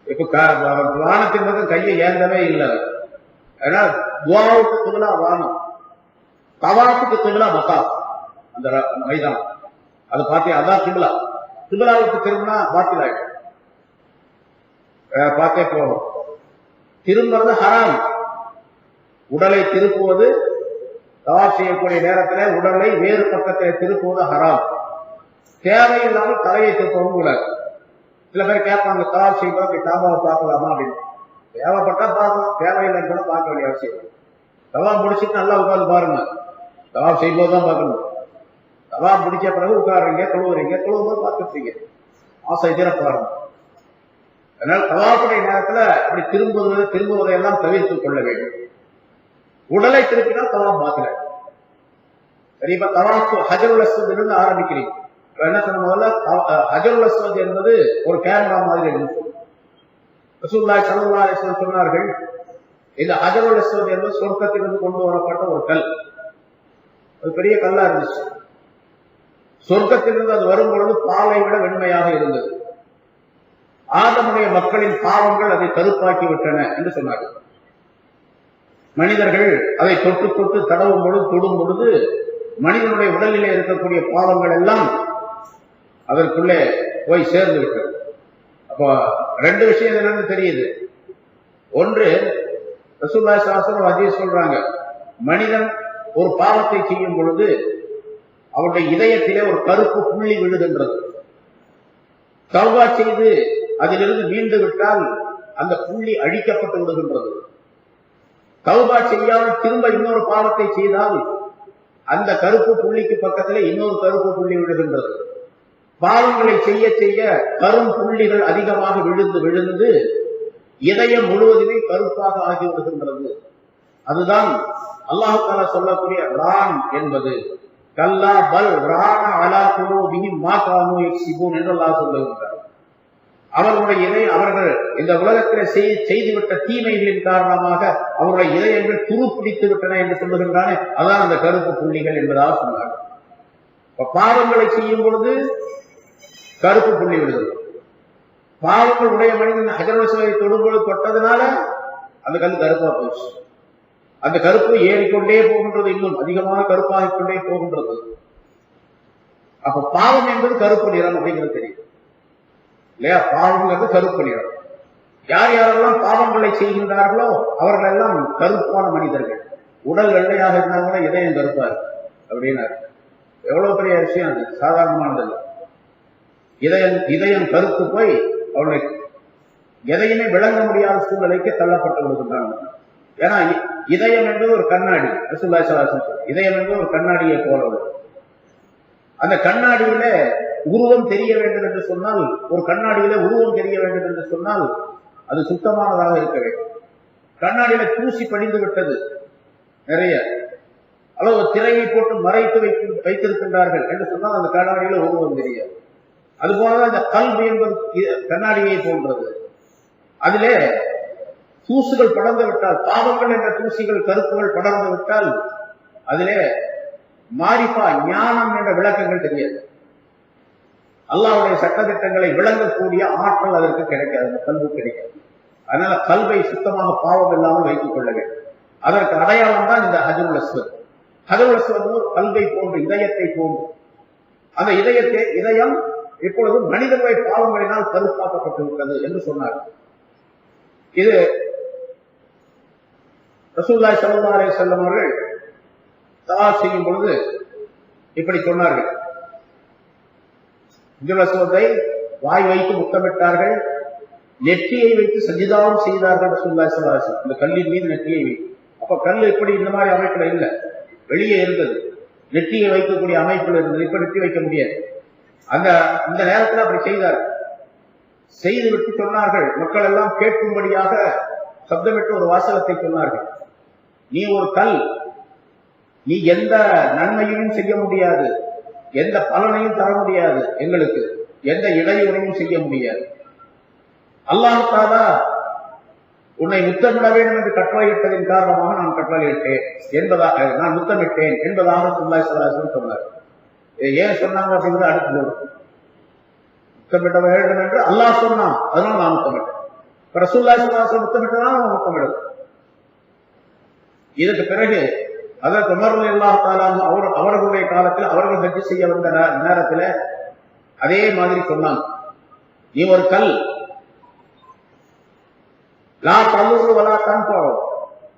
இப்ப வானத்தின் பக்கம் கையை ஏந்தவே இல்லை. அதனால துஆவுக்கு கிப்லா வானம், தவாஃபுக்கு கிப்லா மத்தாப், அந்த மைதானம். அது பார்த்தே அதான் கிப்லா. கிப்லாவுக்கு திரும்பினா பாத்திலாயிடும், பார்த்தே போகும். திரும்புறது ஹராம். உடலை திருப்புவது, தவாஃப் செய்யக்கூடிய நேரத்தில் உடலை வேறு பக்கத்தை திருப்புவது ஹராம். தேவையில்லாமல் தலையை திருப்பவும் கூடாது. சில பேர் கேட்பாங்க, தவாஃப் செய்வோம் காபாவை பார்க்கலாமா அப்படின்னு. தேவைப்பட்டா பார்க்கலாம், தேவையில்லைன்னு கூட பார்க்க வேண்டிய அவசியம். தவாஃப் முடிச்சுட்டு நல்லா உட்காந்து பாருங்க, தவாஃப் செய்யும்போது தான் பார்க்கணும். தவாஃப் முடிச்ச பிறகு உட்காருங்க, தொழுவுறீங்க, தொழுவும்போது பார்த்துட்டீங்க, ஆசை தீர பாருங்க. அதனால தவாஃபுடைய நேரத்துல அப்படி திரும்புவதையெல்லாம் தவிர்த்துக் கொள்ள வேண்டும். உடலை திருப்பினால் தவாஃப் பாத்தில. சரி, இப்ப தவாஃப் ஹஜருல் அஸ்வத் இருந்து ஆரம்பிக்கிறீங்க. என்ன சொன்ன, முதல்ல ஹஜருல் அஸ்வத் என்பது ஒரு கேமரா மாதிரி இருந்து ரசூலுல்லாஹி ஸல்லல்லாஹு அலைஹி வஸல்லம் சொன்னார்கள், இந்த ஹஜருல் அஸ்வத் என்பது சொர்க்கத்திலிருந்து கொண்டு வரப்பட்ட ஒரு கல். அது பெரிய கல்லா இருந்துச்சு. சொர்க்கத்திலிருந்து அது வரும் பொழுது பாலை விட வெண்மையாக இருந்தது. ஆதமுடைய மக்களின் பாவங்கள் அதை கருப்பாக்கி விட்டன என்று சொன்னார்கள். மனிதர்கள் அதை தொட்டு தொட்டு தடவும் பொழுது, தொடும் பொழுது மனிதனுடைய உடலிலே இருக்கக்கூடிய பாவங்கள் எல்லாம் அதற்குள்ளே போய் சேர்ந்து விட்டது. அப்போ 2 விஷயம் என்னன்னு தெரியுது. ஒன்று, ரசூலுல்லாஹி ஸல்லல்லாஹு அலைஹி வஸல்லம் ஹதீஸ் சொல்றாங்க, மனிதன் ஒரு பாவத்தை செய்யும் பொழுது அவருடைய இதயத்திலே ஒரு கருப்பு புள்ளி விழுகின்றது. தௌபா செய்து அதிலிருந்து மீண்டு விட்டால் அந்த புள்ளி அழிக்கப்பட்டு விடுகின்றது. தௌபா செய்யாமல் திரும்ப இன்னொரு பாவத்தை செய்தால் அந்த கருப்பு புள்ளிக்கு பக்கத்தில் இன்னொரு கருப்பு புள்ளி விழுகின்றது. பாவங்களை செய்ய செய்ய கரும் புள்ளிகள் அதிகமாக விழுந்து விழுந்து இதயம் முழுவதுமே கருப்பாக ஆகிவிடுகின்றது. அதுதான் அல்லாஹ் தஆலா சொல்லக்கூடிய ரான் என்பது. கல்லா பல் ரான அலா குலூபிஹிம் மா கானூ யக்ஸிபூன் என்று அல்லாஹ் சொல்லுகிறார். அவர்களுடைய அவர்கள் இந்த உலகத்தில் செய்துவிட்ட தீமைகளின் காரணமாக அவருடைய இதயங்கள் துருப்பிடித்து விட்டன என்று சொல்லுகின்றானே, அதான் அந்த கருப்பு புள்ளிகள் என்பதாக சொன்னார். பாவங்களை செய்யும் பொழுது கருப்பு புள்ளி விடுதல். பாவங்கள் உடைய மனிதன் ஹஜர் அஸ்வதை தொடும்பொழுது தொட்டதுனால அந்த கல் கருப்பா போச்சு. அந்த கருப்பு ஏறிக்கொண்டே போகின்றது, இன்னும் அதிகமாக கருப்பாகிக் கொண்டே போகின்றது. அப்ப பாவம் என்பது கருப்பு நிறம் அப்படிங்கிறது தெரியும் இல்லையா? பாவங்கிறது கருப்பு நிறம். யார் யாரெல்லாம் பாவங்களை செய்கின்றார்களோ அவர்கள் எல்லாம் கருப்பான மனிதர்கள். உடல் வெள்ளையாக இருந்தால் கூட இதயம் கருப்பா இருக்கு அப்படின்னாரு. எவ்வளவு பெரிய விஷயம் அது, சாதாரணமானது. இதயம் கருத்து போய் அவருடைய எதையுமே விளங்க முடியாத சூழ்நிலைக்கு தள்ளப்பட்டு விடுகின்றாங்க. ஏன்னா இதயம் என்பது ஒரு கண்ணாடி. ரசூலுல்லாஹி ஸல்லல்லாஹு அலைஹி வஸல்லம் இதயம் என்பது ஒரு கண்ணாடியை போல உள்ளது. அந்த கண்ணாடியில உருவம் தெரிய வேண்டும் என்று சொன்னால், ஒரு கண்ணாடியில உருவம் தெரிய வேண்டும் என்று சொன்னால் அது சுத்தமானதாக இருக்க வேண்டும். கண்ணாடியில தூசி படிந்து விட்டது நிறைய, அளவு திரையை போட்டு மறைத்து வைத்திருக்கின்றார்கள் என்று சொன்னால் அந்த கண்ணாடியில உருவம் தெரியாது. அதுபோலதான் இந்த கல்வி என்பது கண்ணாடியை போன்றது. அதிலே தூசுகள் படர்ந்து விட்டால், பாவங்கள் என்ற தூசிகள் கருப்புகள் படர்ந்து விட்டால் அதிலே மாரிஃபா ஞானம் என்ற விளக்கங்கள் தெரியாது. அல்லாஹ்வுடைய சட்டத்திட்டங்களை விளங்கக்கூடிய ஆற்றல் அதற்கு கிடைக்காது, அந்த கல்வி கிடைக்காது. அதனால கல்வை சுத்தமாக பாவம் இல்லாமல் வைத்துக் கொள்ள வேண்டும். அதற்கு அடையாளம் தான் இந்த ஹஜருல் அஸ்வத். ஹஜருல் அஸ்வத் கல்வை போன்று, இதயத்தை போன்று. அந்த இதயம் இப்பொழுது மனிதர்களை பாவங்களினால் கருப்பாக்கப்பட்டு விட்டது என்று சொன்னார். இது ரசூலுல்லாஹி ஸல்லல்லாஹு அலைஹி வஸல்லம் அவர்கள் தவாஃப் செய்யும் பொழுது இப்படி சொன்னார்கள். ஹஜருல் அஸ்வத்தை வாய் வைத்து முத்தமிட்டார்கள், நெற்றியை வைத்து சஜிதாவும் செய்தார்கள் ரசூலுல்லாஹி ஸல்லல்லாஹு அலைஹி வஸல்லம். இந்த கல்லின் மீது நெற்றியை வைத்து. அப்ப கல் இப்படி இந்த மாதிரி அமைப்புல இல்ல, வெளியே இருந்தது. நெற்றியை வைக்கக்கூடிய அமைப்புல இருந்தது. இப்ப நெற்றி வைக்க முடியாது. இந்த நேரத்தில் அப்படி செய்தார்கள். செய்துவிட்டு சொன்னார்கள், மக்கள் எல்லாம் கேட்கும்படியாக சப்தமிட்டு ஒரு வாசகத்தை சொன்னார்கள். நீ ஒரு கல், நீ எந்த நன்மையும் செய்ய முடியாது, எந்த பலனையும் தர முடியாது, எங்களுக்கு எந்த இடையூறையும் செய்ய முடியாது. அல்லாஹ் தஆலா உன்னை முத்தமிட வேண்டும் என்று கட்டளையிட்டதின் காரணமாக நான் கட்டளையிட்டேன் என்பதாக, நான் முத்தமிட்டேன் என்பதாக ரசூலுல்லாஹி ஸல்லல்லாஹு அலைஹி வஸல்லம் சொன்னார். ஏன் சொன்னாங்க அப்படிங்கிறது அடுத்து முத்தமிட வேண்டும் என்று அல்லாஹ் சொன்னான், அதனால நான் முத்தமிட்டேன். ரசூலுல்லாஹி ஸல்லல்லாஹு அலைஹி வஸல்லம் முத்தமிட்டதால் நான் முத்தமிடுது. இதற்கு பிறகு அதற்கு உமர் ரலியல்லாஹு தஆலா அவர்களுடைய காலத்தில் அவர்கள் ஹஜ் செய்ய வந்த நேரத்தில் அதே மாதிரி சொன்னாங்க. நீ ஒரு கல், லா தல்லுரு வலா தன்ஃபஉ,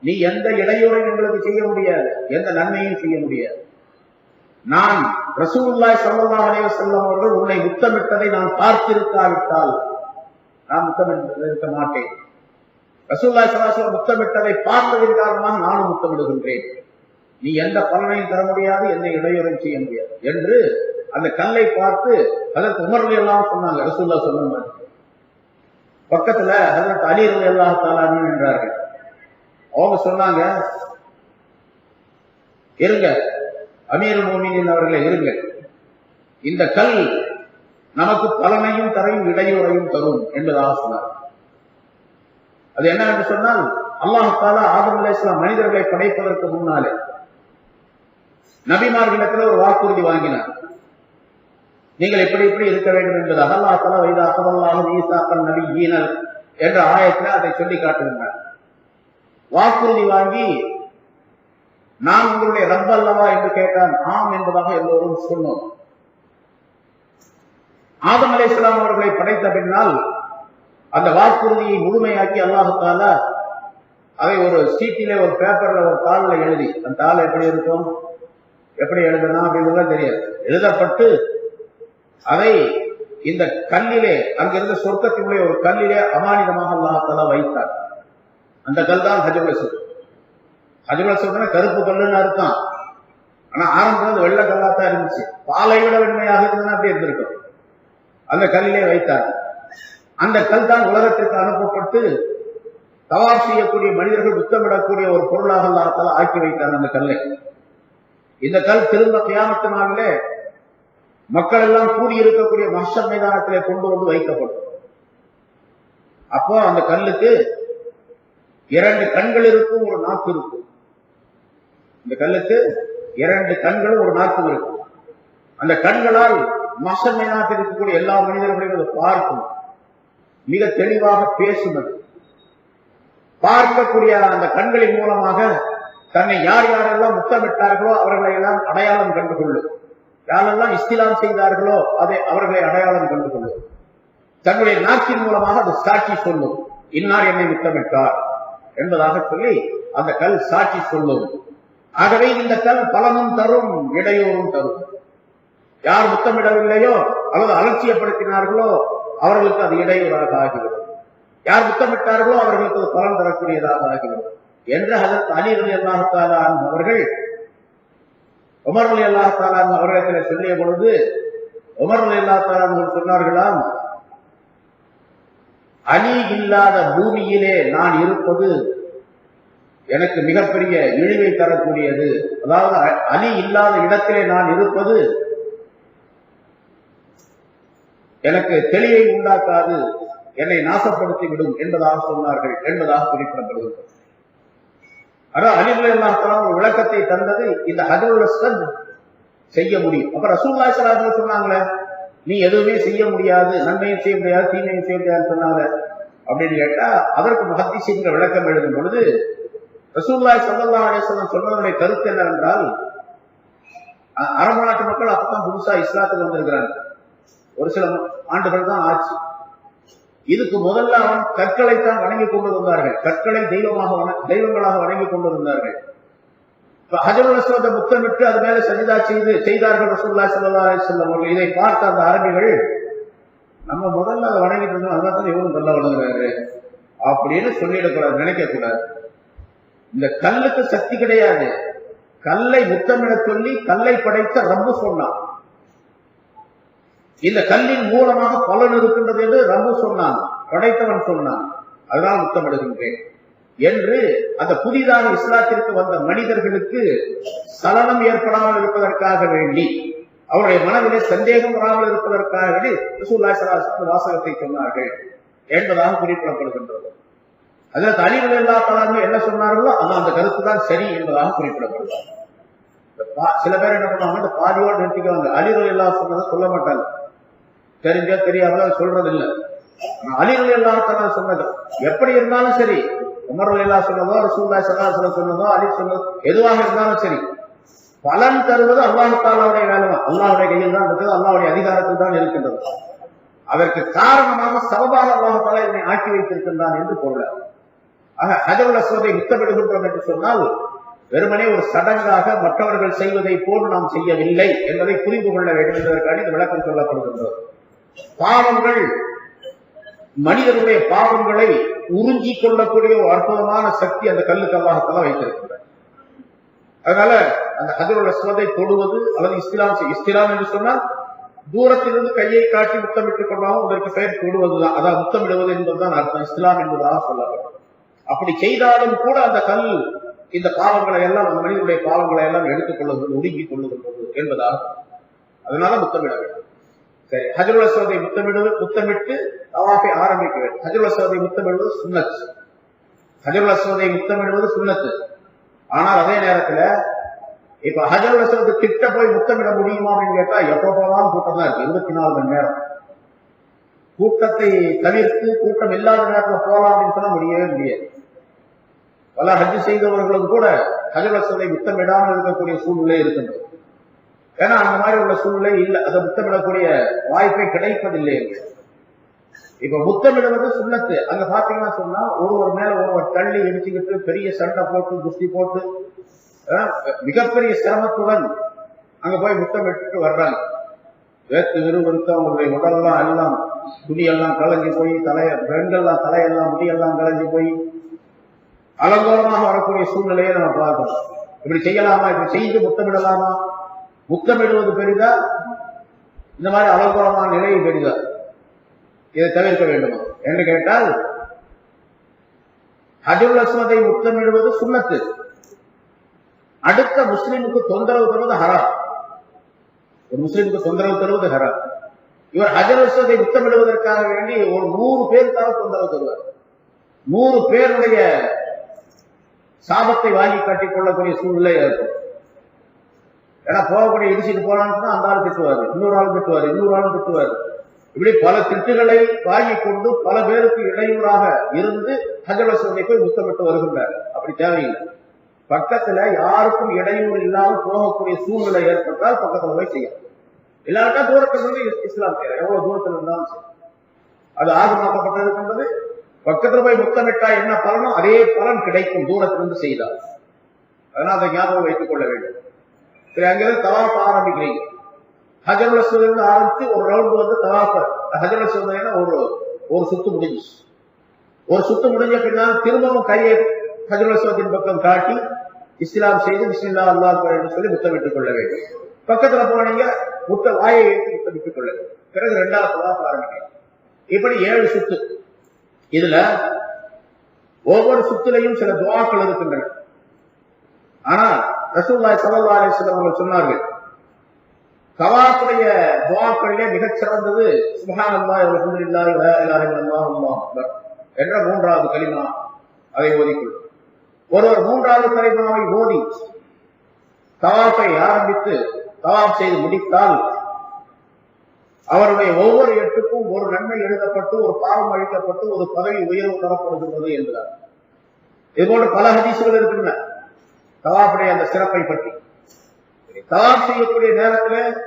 நீ எந்த இடையூறையும் எங்களுக்கு செய்ய முடியாது, எந்த நன்மையும் செய்ய முடியாது. நான் ரசூலுல்லாஹி ஸல்லல்லாஹு அலைஹி வஸல்லம் அவர்கள் உன்னை முத்தமிட்டதை நான் பார்த்திருக்காவிட்டால் நான் முத்தமிட்டிருக்க மாட்டேன். ரசூலுல்லாஹி ஸல்லல்லாஹு அலைஹி வஸல்லம் முத்தமிட்டதை பார்த்ததின் காரணமாக நானும் முத்தமிடுகின்றேன். நீ எந்த பலனையும் தர முடியாது, எந்த இடையூறையும் செய்ய முடியாது என்று அந்த கல்லை பார்த்து அதற்கு உமர் ரலியல்லாஹு சொன்னாங்க. ரசூலுல்லாஹ் சொன்ன மாதிரி பக்கத்துல ஹஜ்ரத் அலி ரலியல்லாஹு தஆலா நின்றார்கள். அவங்க சொன்னாங்க, இருங்க அமீருல் முஃமினீன் அவர்களே, இருங்க, இந்த கல் நமக்கு பலனையும் தரையும் இடையூறையும் தரும் என்பதாக சொன்னார். அது என்ன என்று சொன்னால், அல்லாஹ் தஆலா ஆதம் அலைஹிஸ்ஸலாம் மனிதர்களை படைப்பதற்கு முன்னாலே நபிமார்களிடத்தில் ஒரு வாக்குறுதி வாங்கினார். நீங்கள் எப்படி எப்படி இருக்க வேண்டும் என்பதாக. அல்லாஹ் தஆலா வைதா அகதல்லாஹு மீசாக்கன் நபிய்யீன என்ற ஆயத்தில் அதை சொல்லி காட்டுகின்றார். வாக்குறுதி வாங்கி நான் உங்களுடைய ரப் அல்லவா என்று கேட்டான். ஆம் என்பதாக எல்லோரும் சொன்னோம். ஆதம் அலைஹிஸ்ஸலாம் அவர்களை படைத்த பின்னால் அந்த வாக்குறுதியை முழுமையாக்கி அல்லாஹ் தஆலா அதை ஒரு சீட்டிலே, ஒரு பேப்பர்ல, ஒரு தாளில் எழுதி, அந்த தாள் எப்படி இருக்கும், எப்படி எழுதணும் அப்படின்னு தெரியாது, எழுதப்பட்டு அதை இந்த கல்லிலே, அங்கிருந்த சொர்க்கத்தினுடைய ஒரு கல்லிலே அமானிதமாக அல்லாஹ் தஆலா வைத்தார். அந்த கல் தான் ஹஜ்ருல் அஸ்வத். ஹஜ்ருல் அஸ்வத்னா கருப்பு கல்லுன்னு அர்த்தம். ஆனா ஆரம்பத்தில் வெள்ளை கல்லா தான் இருந்துச்சு. பாலை விட வெண்மையாக இருந்ததுன்னா அப்படி இருந்திருக்கும். அந்த கல்லிலே வைத்தார். அந்த கல் தான் உலகத்திற்கு அனுப்பப்பட்டு தவாப் செய்யக்கூடிய மனிதர்கள் முத்தமிடக்கூடிய ஒரு பொருளாக அல்லாஹ் ஆக்கி வைத்தார் அந்த கல்லை. இந்த கல் திரும்ப கியாமத் நாளிலே மக்கள் எல்லாம் கூடியிருக்கக்கூடிய மஹ்ஷர் மைதானத்திலே கொண்டு வந்து வைக்கப்படும். அப்போ அந்த கல்லுக்கு 2 கண்கள் இருக்கும், ஒரு நாக்கு இருக்கும். இந்த கல்லுக்கு 2 கண்களும் ஒரு நாக்கும் இருக்கும். அந்த கண்களால் மஹ்ஷர் மைதானத்தில் இருக்கக்கூடிய எல்லா மனிதர்களையும் அதை பார்க்கும், மிக தெளிவாக பேசுவது. பார்க்கக்கூடிய அந்த கண்களின் மூலமாக தன்னை யார் யாரெல்லாம் முத்தமிட்டார்களோ அவர்களை எல்லாம் அடையாளம் கண்டுகொள்ளும். யாரெல்லாம் இஸ்லாம் செய்தார்களோ அதை அவர்களை அடையாளம் கண்டுகொள்ளும். தன்னுடைய நாக்கின் மூலமாக அது சாட்சி சொல்லும், இன்னார் என்னை முத்தமிட்டார் என்பதாக சொல்லி அந்த கல் சாட்சி சொல்லும். ஆகவே இந்த கல் பலனும் தரும், இடையூறும் தரும். யார் முத்தமிடவில்லையோ அல்லது அலட்சியப்படுத்தினார்களோ அவர்களுக்கு அது இடையூறாக ஆகிவிடும். யார் முத்தமிட்டார்களோ அவர்களுக்கு அது பலன் தரக்கூடியதாக ஆகிவிடும் என்று ஹஜ்ரத் அலி ரலியல்லாஹு தஆலா அன்ஹு அவர்கள் உமர் ரலியல்லாஹு தஆலா அன்ஹு அவர்களிடத்தில் சொல்லிய பொழுது உமர் ரலியல்லாஹு தஆலா அன்ஹு சொன்னார்களாம், அலி இல்லாத பூமியிலே நான் இருப்பது எனக்கு மிகப்பெரிய இழிவை தரக்கூடியது. அதாவது அலி இல்லாத இடத்திலே நான் இருப்பது எனக்கு தெளிவை உண்டாக்காது, என்னை நாசப்படுத்தி விடும் என்பதாக சொன்னார்கள் என்பதாக குறிப்பிடப்படுகிறது. ஆனால் அலி ரலியல்லாஹு தஆலா ஒரு விளக்கத்தை தந்தது, இந்த ஹஜ்ருல் அஸ்வத் செய்ய முடியும். அப்ப ரசூலுல்லாஹி ஸல்லல்லாஹு அலைஹி வஸல்லம் சொன்னாங்களே, நீ எதுவுமே செய்ய முடியாது, நன்மையும் செய்ய முடியாது, தீமையும் செய்ய முடியாதுன்னு சொன்னாங்க அப்படின்னு கேட்டா, அதற்கு முஹத்திஸீன்கள் விளக்கம் எழுதும் பொழுது ரசூலுல்லாஹி ஸல்லல்லாஹு அலைஹி வஸல்லம் சொன்னதனுடைய கருத்து என்னவென்றால், அரபு நாட்டு மக்கள் அப்பதான் புதுசா இஸ்லாத்துக்கு வந்திருக்கிறாங்க, ஒரு சில ஆண்டுகள் தான் ஆச்சு. இதுக்கு முதல்ல அவன் கற்களைத்தான் வணங்கி கொண்டிருந்தார்கள், கற்களை தெய்வங்களாக வணங்கி கொண்டிருந்தார்கள். ஹஜ்ருல் அஸ்வதை முத்தமிட்டு அது மேல சஜிதா செய்தார்கள் ரசூலுல்லாஹி ஸல்லல்லாஹு அலைஹி வஸல்லம் அவர்கள். இதை பார்த்த அந்த அரபிகள், நம்ம முதல்ல அதை வணங்கிட்டு இருந்தோம், அதனால தான் இவரும் நல்லா வணங்குறாரு அப்படின்னு சொல்லிடக்கூடாது, நினைக்க கூடாது. இந்த கல்லுக்கு சக்தி கிடையாது. கல்லை முத்தமிட சொல்லி கல்லை படைத்த ரப்பு சொன்னான், இந்த கல்லின் மூலமாக பலன் இருக்கின்றது என்று ரப்பு சொன்னான், படைத்தவன் சொன்னான், அதனால் முத்தமிடுகின்றேன் என்று அந்த புதிதாக இஸ்லாத்திற்கு வந்த மனிதர்களுக்கு சலனம் ஏற்படாமல் இருப்பதற்காக வேண்டி, அவருடைய மனதிலே சந்தேகம் வராமல் இருப்பதற்காக வேண்டி ரசூலுல்லாஹி ஸல்லல்லாஹு அலைஹி வஸல்லம் வாசகத்தை சொன்னார்கள் என்பதாக குறிப்பிடப்படுகின்றது. ஹஜ்ரத் அலி ரலியல்லாஹு தஆலா என்ன சொன்னார்களோ அந்த கருத்து தான் சரி என்பதாக குறிப்பிடப்படுகிறது. சில பேர் என்ன பண்ணுவாங்க, இந்த பாதியோடு நிறுத்திக்குவாங்க, அலி ரலியல்லாஹு சொன்னதை சொல்ல மாட்டாங்க, தெரிஞ்சோ தெரியாமல சொல்றது இல்லை. அலி ரலியல்லாஹு தஆலா சொன்னது எப்படி இருந்தாலும் சரி, உமர் ரலியல்லாஹு சொன்னதோ ரசூலுல்லாஹி ஸல்லல்லாஹு அலைஹி வஸல்லம் சொன்னதோ அலி சொன்னதோ எதுவாக இருந்தாலும் சரி, பலன் தருவது அல்லாஹ் தஆலாவுடைய வேலை, அல்லாஹ்வுடைய கையில் தான் இருக்குது, அல்லாஹ்வுடைய அதிகாரத்தில் தான் இருக்கின்றது. அதற்கு காரணமாக சபபாக அல்லாஹ் தஆலா இதனை ஆக்கி வைத்திருக்கின்றான் என்று பொருள். ஆக ஹஜ்ருல் அஸ்வதை முத்தமிடுகின்றோம் என்று சொன்னால் வெறுமனே ஒரு சடங்காக மற்றவர்கள் செய்வதை போல் நாம் செய்யவில்லை என்பதை புரிந்து கொள்ள வேண்டும் என்பதற்காக இந்த விளக்கம் சொல்லப்படுகின்றது. பாவங்கள், மனிதனுடைய பாவங்களை உறிஞ்சிக் கொள்ளக்கூடிய ஒரு அற்புதமான சக்தி அந்த கல்லுக்கு அல்லாஹ் தஆலா வைத்திருக்கிறார். அதனால அந்த ஹஜ்ருல் அஸ்வதை தொடுவது அல்லது இஸ்திலாம் என்று சொன்னால் தூரத்திலிருந்து கையை காட்டி முத்தமிட்டுக் கொள்ளாமல் அதற்கு பெயர் தொடுவதுதான், அதாவது முத்தமிடுவது என்பதுதான் அர்த்தம், இஸ்லாம் என்பதாக சொல்லப்படும். அப்படி செய்தாலும் கூட அந்த கல் இந்த பாவங்களை எல்லாம், அந்த மனிதனுடைய பாவங்களை எல்லாம் எடுத்துக் கொள்ளுகிறது, ஒடுங்கிக் கொள்ளுகின்றது என்பதாக. அதனால முத்தமிட வேண்டும். சரி, ஹஜ்ருல் அஸ்வதை முத்தமிட்டு தவாஃபை ஆரம்பிக்க வேண்டும். ஹஜ்ருல் அஸ்வதை முத்தமிடுவது சுன்னத், ஹஜ்ருல் அஸ்வதை முத்தமிடுவது சுன்னத்து. ஆனால் அதே நேரத்துல இப்ப ஹஜ்ருல் அஸ்வது கிட்ட போய் முத்தமிட முடியுமா அப்படின்னு கேட்டா, எப்ப போனாலும் கூட்டம் தான் இருக்கு, 24 மணி நேரம். கூட்டத்தை தவிர்த்து கூட்டம் இல்லாத நேரத்தில் போலாம் அப்படின்னு சொல்ல முடியவே முடியாது. பல ஹஜ் செய்தவர்களும் கூட ஹஜ்ருல் அஸ்வதை முத்தமிடாமல் இருக்கக்கூடிய சூழ்நிலை இருக்கின்றது. ஏன்னா அந்த மாதிரி உள்ள சூழ்நிலை இல்லை, அதை முத்தமிடக்கூடிய வாய்ப்பை கிடைப்பதில்லை. இப்ப முத்தமிடுவது சுன்னத்து. அங்க பாத்தீங்கன்னா சொன்னா ஒருவர் மேல ஒருவர் தள்ளி இடிச்சுக்கிட்டு பெரிய சண்டை போட்டு குஸ்தி போட்டு மிகப்பெரிய சிரமத்துடன் அங்க போய் முத்தமிட்டு வர்றாங்க. வேத்து விறுவிறுத்து அவங்களுடைய உடல்லாம் எல்லாம் துணியெல்லாம் கலைஞ்சு போய் பெண்கள்லாம் தலையெல்லாம் முடியெல்லாம் கலைஞ்சு போய் அலங்கோலமாக வரக்கூடிய சூழ்நிலையை நம்ம பார்க்கணும். இப்படி செய்யலாமா, இப்படி செய்து முத்தமிடலாமா? முத்தமிடுவது பெரிதா, இந்த மாதிரி அலங்கோலமான நிலையை பெரிதா? இதை தவிர்க்க வேண்டுமா என்று கேட்டால், ஹஜ்ருல் அஸ்வதை முத்தமிடுவது சுன்னத்து, அடுத்த முஸ்லிமுக்கு தொந்தரவு தருவது ஹராம். ஒரு முஸ்லிமுக்கு தொந்தரவு தருவது ஹராம். இவர் ஹஜ்ருல் அஸ்வதை முத்தமிடுவதற்காக வேண்டி ஒரு 100 பேருக்காக தொந்தரவு தருவார். 100 பேருடைய சாபத்தை வாங்கி காட்டிக் கொள்ளக்கூடிய சூழ்நிலை ஏற்படும். ஏன்னா போகக்கூடிய இடிச்சிட்டு போனான்னு அந்த ஆள் திட்டுவாரு, இன்னொரு ஆள் திட்டுவாரு, இன்னொரு ஆள் திட்டுவாரு. இப்படி பல திட்டுகளை வாங்கி கொண்டு பல பேருக்கு இடையூறாக இருந்து ஹஜ்ருல் அஸ்வதை போய் முத்தமிட்டு வருகின்றார். அப்படி தேவையில்லை. பக்கத்துல யாருக்கும் இடையூறு இல்லாமல் போகக்கூடிய சூழ்நிலை ஏற்பட்டால் பக்கத்துல போய் செய்யும். இல்லாட்டா தூரத்தில் இருந்து இஸ்லாம் செய்யற, எவ்வளவு தூரத்தில் இருந்தாலும் சரி, அது ஆகமாக்கப்பட்டிருக்கின்றது. பக்கத்துல போய் முத்தமிட்டா என்ன பலனோ அதே பலன் கிடைக்கும் தூரத்திலிருந்து செய்தால். அதனால அதை ஞாபகம் வைத்துக் கொள்ள வேண்டும். சரி, அங்கிருந்து தவாஃப் ஆரம்பிக்கிறீங்க. ஹஜ்ருல் அஸ்வதிலிருந்து ஆரம்பிச்சு ஒரு ரவுண்ட் வந்து தவாஃப். ஹஜ்ருல் அஸ்வதினா ஒரு சுத்து முடிஞ்சிச்சு. ஒரு சுத்து முடிஞ்ச பின்னால் திரும்பவும் கையை ஹஜ்ருல் அஸ்வதின் பக்கம் காட்டி இஸ்லாம் செய்து பிஸ்மில்லாஹ் அல்லாஹ் அக்பர் என்று சொல்லி முத்தமிட்டுக் கொள்ள வேண்டும். பக்கத்துல போனீங்க வாயை வைத்து முத்தமிட்டுக் கொள்ள வேண்டும். பிறகு 2வது தவாஃப் ஆரம்பிக்கிறீங்க. இப்படி 7 சுத்து. இதுல ஒவ்வொரு சுத்திலையும் சில துஆக்கள் இருக்கின்றன. ஆனால் ரசூலுல்லாஹி ஸல்லல்லாஹு அலைஹி வஸல்லம் அவர்கள் சொன்னார்கள், தவாஃபுடைய துஆக்களிலே மிகச் சிறந்தது சுப்ஹானல்லாஹி வல்ஹம்துலில்லாஹி வலா இலாஹா இல்லல்லாஹு அல்லாஹு அக்பர் என்ற 3வது கலிமா. அதை ஓதிக்கொள்ளும். ஒருவர் 3வது கலிமாவை ஓதி தவாஃபை ஆரம்பித்து தவாஃப் செய்து முடித்தால் அவருடைய ஒவ்வொரு எட்டுக்கும் ஒரு நன்மை எழுதப்பட்டு, ஒரு பாவம் அழிக்கப்பட்டு, ஒரு பதவி உயர்வு தரப்படுகின்றது என்றார். இதுபோன்று பல ஹதீசுகள் இருக்கின்றன தவாஃபுடைய அந்த சிறப்பை பற்றி. தவாஃப் செய்யக்கூடிய நேரத்தில்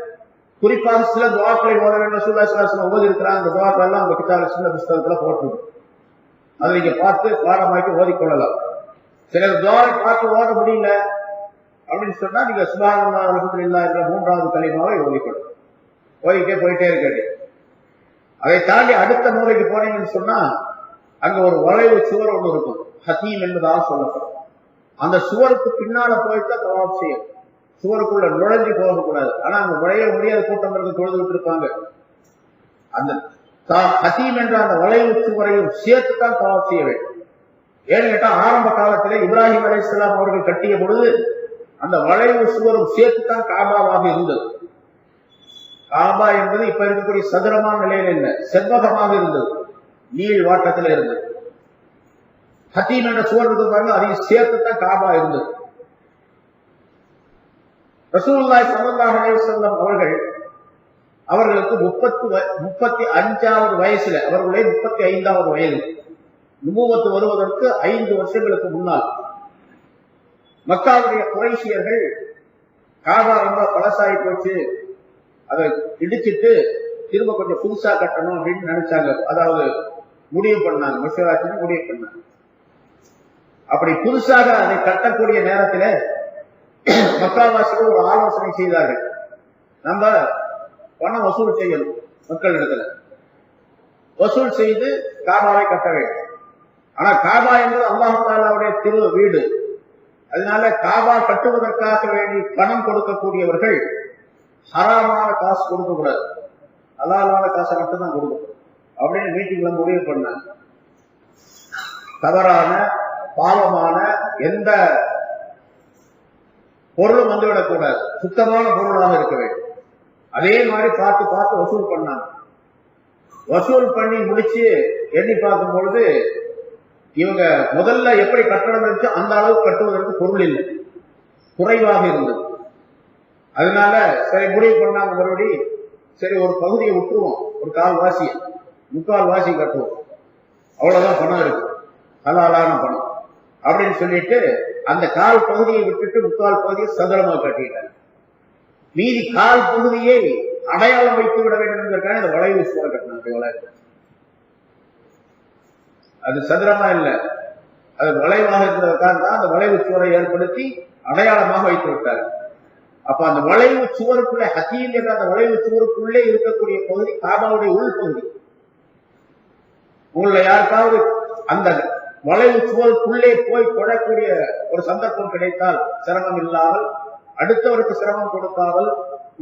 குறிப்பாக சில துஆக்களை ஓத வேண்டும். ரசூலுல்லாஹி ஸல்லல்லாஹு அலைஹி வஸல்லம் ஓதி இருக்கிறாங்க. அந்த துஆக்கள் எல்லாம் அந்த கிதாபுல சின்ன புத்தகத்துல போட்டுருக்கு. அதை நீங்க பார்த்து பாடமாக்கி ஓதிக்கொள்ளலாம். சிலர் துஆவை பார்த்து ஓத முடியல அப்படின்னு சொன்னா நீங்க சுப்ஹானல்லாஹி வல்ஹம்துலில்லாஹி என்ற 3வது கலிமாவை ஓதிக்கொள்ளும். ஓதிக்கே போயிட்டே இருக்காது. அதை தாண்டி அடுத்த மூலைக்கு போனீங்கன்னு சொன்னா அங்க ஒரு வளைவு சுவர் ஒன்று இருக்கும், ஹதீம் என்பதாக சொல்லப்படும். அந்த சுவருக்கு பின்னால போயிட்டு தவாஃப் செய்யும். சுவருக்குள்ள நுழைஞ்சு போகக்கூடாது. ஆனா அங்க நுழைய முடியாத கூட்டம் இருந்து தொழுதுட்டு இருப்பாங்க. அந்த ஹதீம் என்ற அந்த வளைவு சுவரையும் சேர்த்துத்தான் தவாஃப் செய்ய வேண்டும். ஏன்னு கேட்டா ஆரம்ப காலத்திலே இப்ராஹிம் அலைஹிஸ்ஸலாம் அவர்கள் கட்டிய பொழுது அந்த வளைவு சுவரும் சேர்த்துத்தான் காபாவாக இருந்தது. காபா என்பது இப்ப இருக்கக்கூடிய சதுரமான நிலையில இல்லை, செவ்வகமாக இருந்தது, நீள் வாட்டத்தில் இருந்தது. ஹதீம் என்ற சுவர் இருந்தது, அதையும் சேர்த்துத்தான் காபா இருந்தது. ரசூலுல்லாஹி ஸல்லல்லாஹு அலைஹி வஸல்லம் அவர்களுக்கு 35வது வயசுல, அவர்களுடைய 35வது வயது, நுபுவத் வருவதற்கு 5 வருஷங்களுக்கு முன்னால் மக்காவுடைய குறைஷியர்கள் காபா ரொம்ப பழசாகி போச்சு, அதை இடிச்சிட்டு திரும்ப கொஞ்சம் புதுசா கட்டணும் அப்படின்னு நினைச்சாங்க. அதாவது முடிவு பண்ணாங்க, மஷூரா முடிவு பண்ணாங்க. அப்படி புதுசாக அதை கட்டக்கூடிய நேரத்தில் மக்காவாசிகள் ஒரு ஆலோசனை செய்தார்கள். நம்ம பணம் வசூல் செய்யணும், மக்கள் இடத்துல வசூல் செய்து காபாவை கட்ட வேண்டும். ஆனா காபா என்பது அல்லாஹ் தஆலாவுடைய திரு வீடு. அதனால காபா கட்டுவதற்காக வேண்டி பணம் கொடுக்கக்கூடியவர்கள் ஹராமான காசு கொடுக்க கூடாது, ஹலாலான காசை மட்டும்தான் கொடுக்கணும் அப்படின்னு மீட்டிங்ல முடிவு பண்ணாங்க. தவறான பாவமான எந்த பொருளும் வந்துவிடக்கூடாது, சுத்தமான பொருளாக இருக்க வேண்டும். அதே மாதிரி பார்த்து பார்த்து வசூல் பண்ணாங்க. வசூல் பண்ணி முடிச்சு எண்ணி பார்க்கும் பொழுது இவங்க முதல்ல எப்படி கட்டணம் இருந்துச்சோ அந்த அளவு கட்டுவதற்கு பொருள் இல்லை, குறைவாக இருந்தது. அதனால சரி முடிவு பண்ணாங்க, மறுபடி சரி ஒரு பகுதியை விட்டுருவோம், ஒரு 3/4 வாசி கட்டுவோம், அவ்வளவுதான் பணம் இருக்கு, ஹலாலான பணம் அப்படின்னு சொல்லிட்டு அந்த 1/4 பகுதியை விட்டுட்டு 3/4 பகுதியை சதுரமாக கட்டிட்டாங்க. மீதி 1/4 பகுதியை அடையாளம் வைத்து விட வேண்டும் என்பதற்காக இந்த வளைவு சுவர் கட்டினாங்க. அது சதுரமா இல்ல, அது வளைவாக இருந்ததற்காக தான் அந்த வளைவு சுவரை ஏற்படுத்தி அடையாளமாக வைத்து விட்டார்கள். அப்ப அந்த வளைவு சுவருக்குள்ளே, ஹதீம் என்ற அந்த வளைவு சுவருக்குள்ளே இருக்கக்கூடிய பகுதி காபாவுடைய உள் பகுதி. உங்களை யாருக்காவது அந்த வளைவு சுவருக்குள்ளே போய் தொழக்கூடிய ஒரு சந்தர்ப்பம் கிடைத்தால், சிரமம் இல்லாமல் அடுத்தவருக்கு சிரமம் கொடுக்காமல்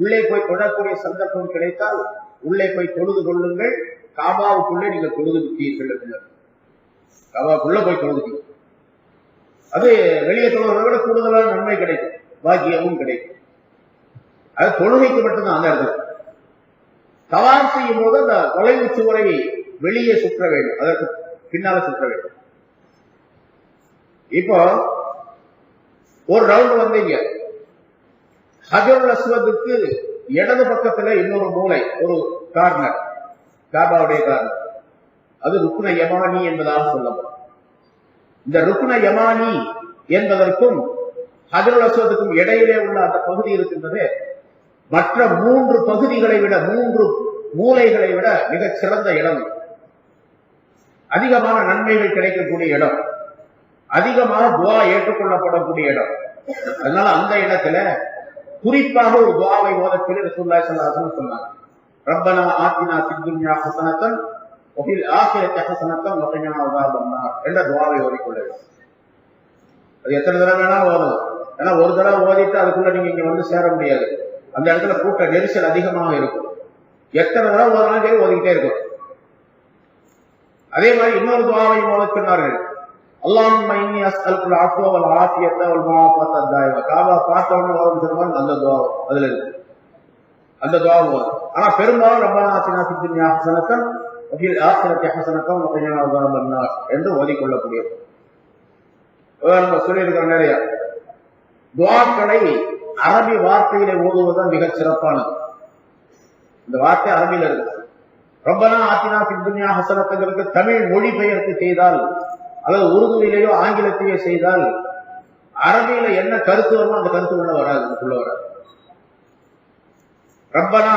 உள்ளே போய் தொழக்கூடிய சந்தர்ப்பம் கிடைத்தால் உள்ளே போய் தொழுது கொள்ளுங்கள். காபாவுக்குள்ளே நீங்க தொழுதுட்டீர்கள். காபாவுக்குள்ள போய் தொழுதுட்டீங்க, அது வெளியே தொழுவதை விட கூடுதலான நன்மை கிடைக்கும், பாக்கியமும் கிடைக்கும். அது தொழுகைக்கு மட்டும்தான். அந்த இடத்துல தவாப் செய்யும் போது அந்த தொலைவு சுவரை வெளியே சுற்ற வேண்டும், அதற்கு பின்னால சுற்ற வேண்டும். இப்போ ஒரு ரவுண்ட் வந்தீங்க, ஹஜருல் அஸ்வதுக்கு இடது பக்கத்துல இன்னொரு மூலை, ஒரு கார்னர், காபாவுடைய கார்னர், அது ருக்ன யமானி என்பதாக சொல்லப்படும். இந்த ருக்ன யமானி என்பதற்கும் ஹஜருல் அஸ்வதுக்கும் இடையிலே உள்ள அந்த பகுதி இருக்கின்றது, மற்ற 3 பகுதிகளை விட, 3 மூலைகளை விட மிகச் சிறந்த இடம், அதிகமான நன்மைகள் கிடைக்கக்கூடிய இடம், அதிகமாக துவா ஏற்றுக்கொள்ளப்படக்கூடிய இடம். அதனால அந்த இடத்துல குறிப்பாக ஒரு துவாவை ஓதத்தில் ரசூலுல்லாஹி ஸல்லல்லாஹு அலைஹி வஸல்லம் சொன்னாங்க, ரப்பனா ஆத்தினா ஃபித் துன்யா ஹஸனத்தன் வ ஃபில் ஆখিরাতি ஹஸனத்தன் வ கினா அஸாபன்னார் என்ற துவாவை ஓதிக்கொள்ள வேண்டும். அது எத்தனை தடவை வேணா ஓதணும். ஏன்னா ஒரு தடவை ஓதிட்டு அதுக்குள்ள நீங்க இங்க வந்து சேர முடியாது, அந்த இடத்துல கூட்ட நெரிசல் அதிகமாக இருக்கும். எத்தனை தடவை ஓதனாலும் சரி ஓதிக்கிட்டே இருக்கும். அதே மாதிரி இன்னொரு துவாவை ஓதச் சொன்னார்கள், அல்லாஹும்ம இன்னி அஸ்அலுல் அஃப்வ வல் ஆஃபியத வல் முஆஃபத தாயிமா. காபா பார்த்தவங்க ஓதும் சொல்லுவாங்க, அந்த துவா அதுல இருக்கு, அந்த துவா ஓதும். ஆனா பெரும்பாலும் ரப்பனா ஆத்தினா ஃபித் துன்யா ஹஸனத்தன் வ ஃபில் ஆখিরাতি ஹஸனத்தன் வ கினா அஸாபன்னார் என்று ஓதிக்கொள்ளக்கூடியது. நம்ம சொல்லியிருக்கிற நிறைய துவாக்களை அரபி வார்த்தையிலே ஓதுவதுதான் மிகச் சிறப்பானது. இந்த வார்த்தை அரபியில் இருக்கு. ரப்பனா ஆத்தினா ஃபித் துன்யா ஹஸனத்துக்கு தமிழ் மொழிபெயர்ப்பு செய்தால், அல்லது உருதுவிலேயோ ஆங்கிலத்திலேயோ செய்தால், அரபியில என்ன கருத்து வருமோ அந்த கருத்து உள்ள வராது, உள்ள வராது. ரப்பனா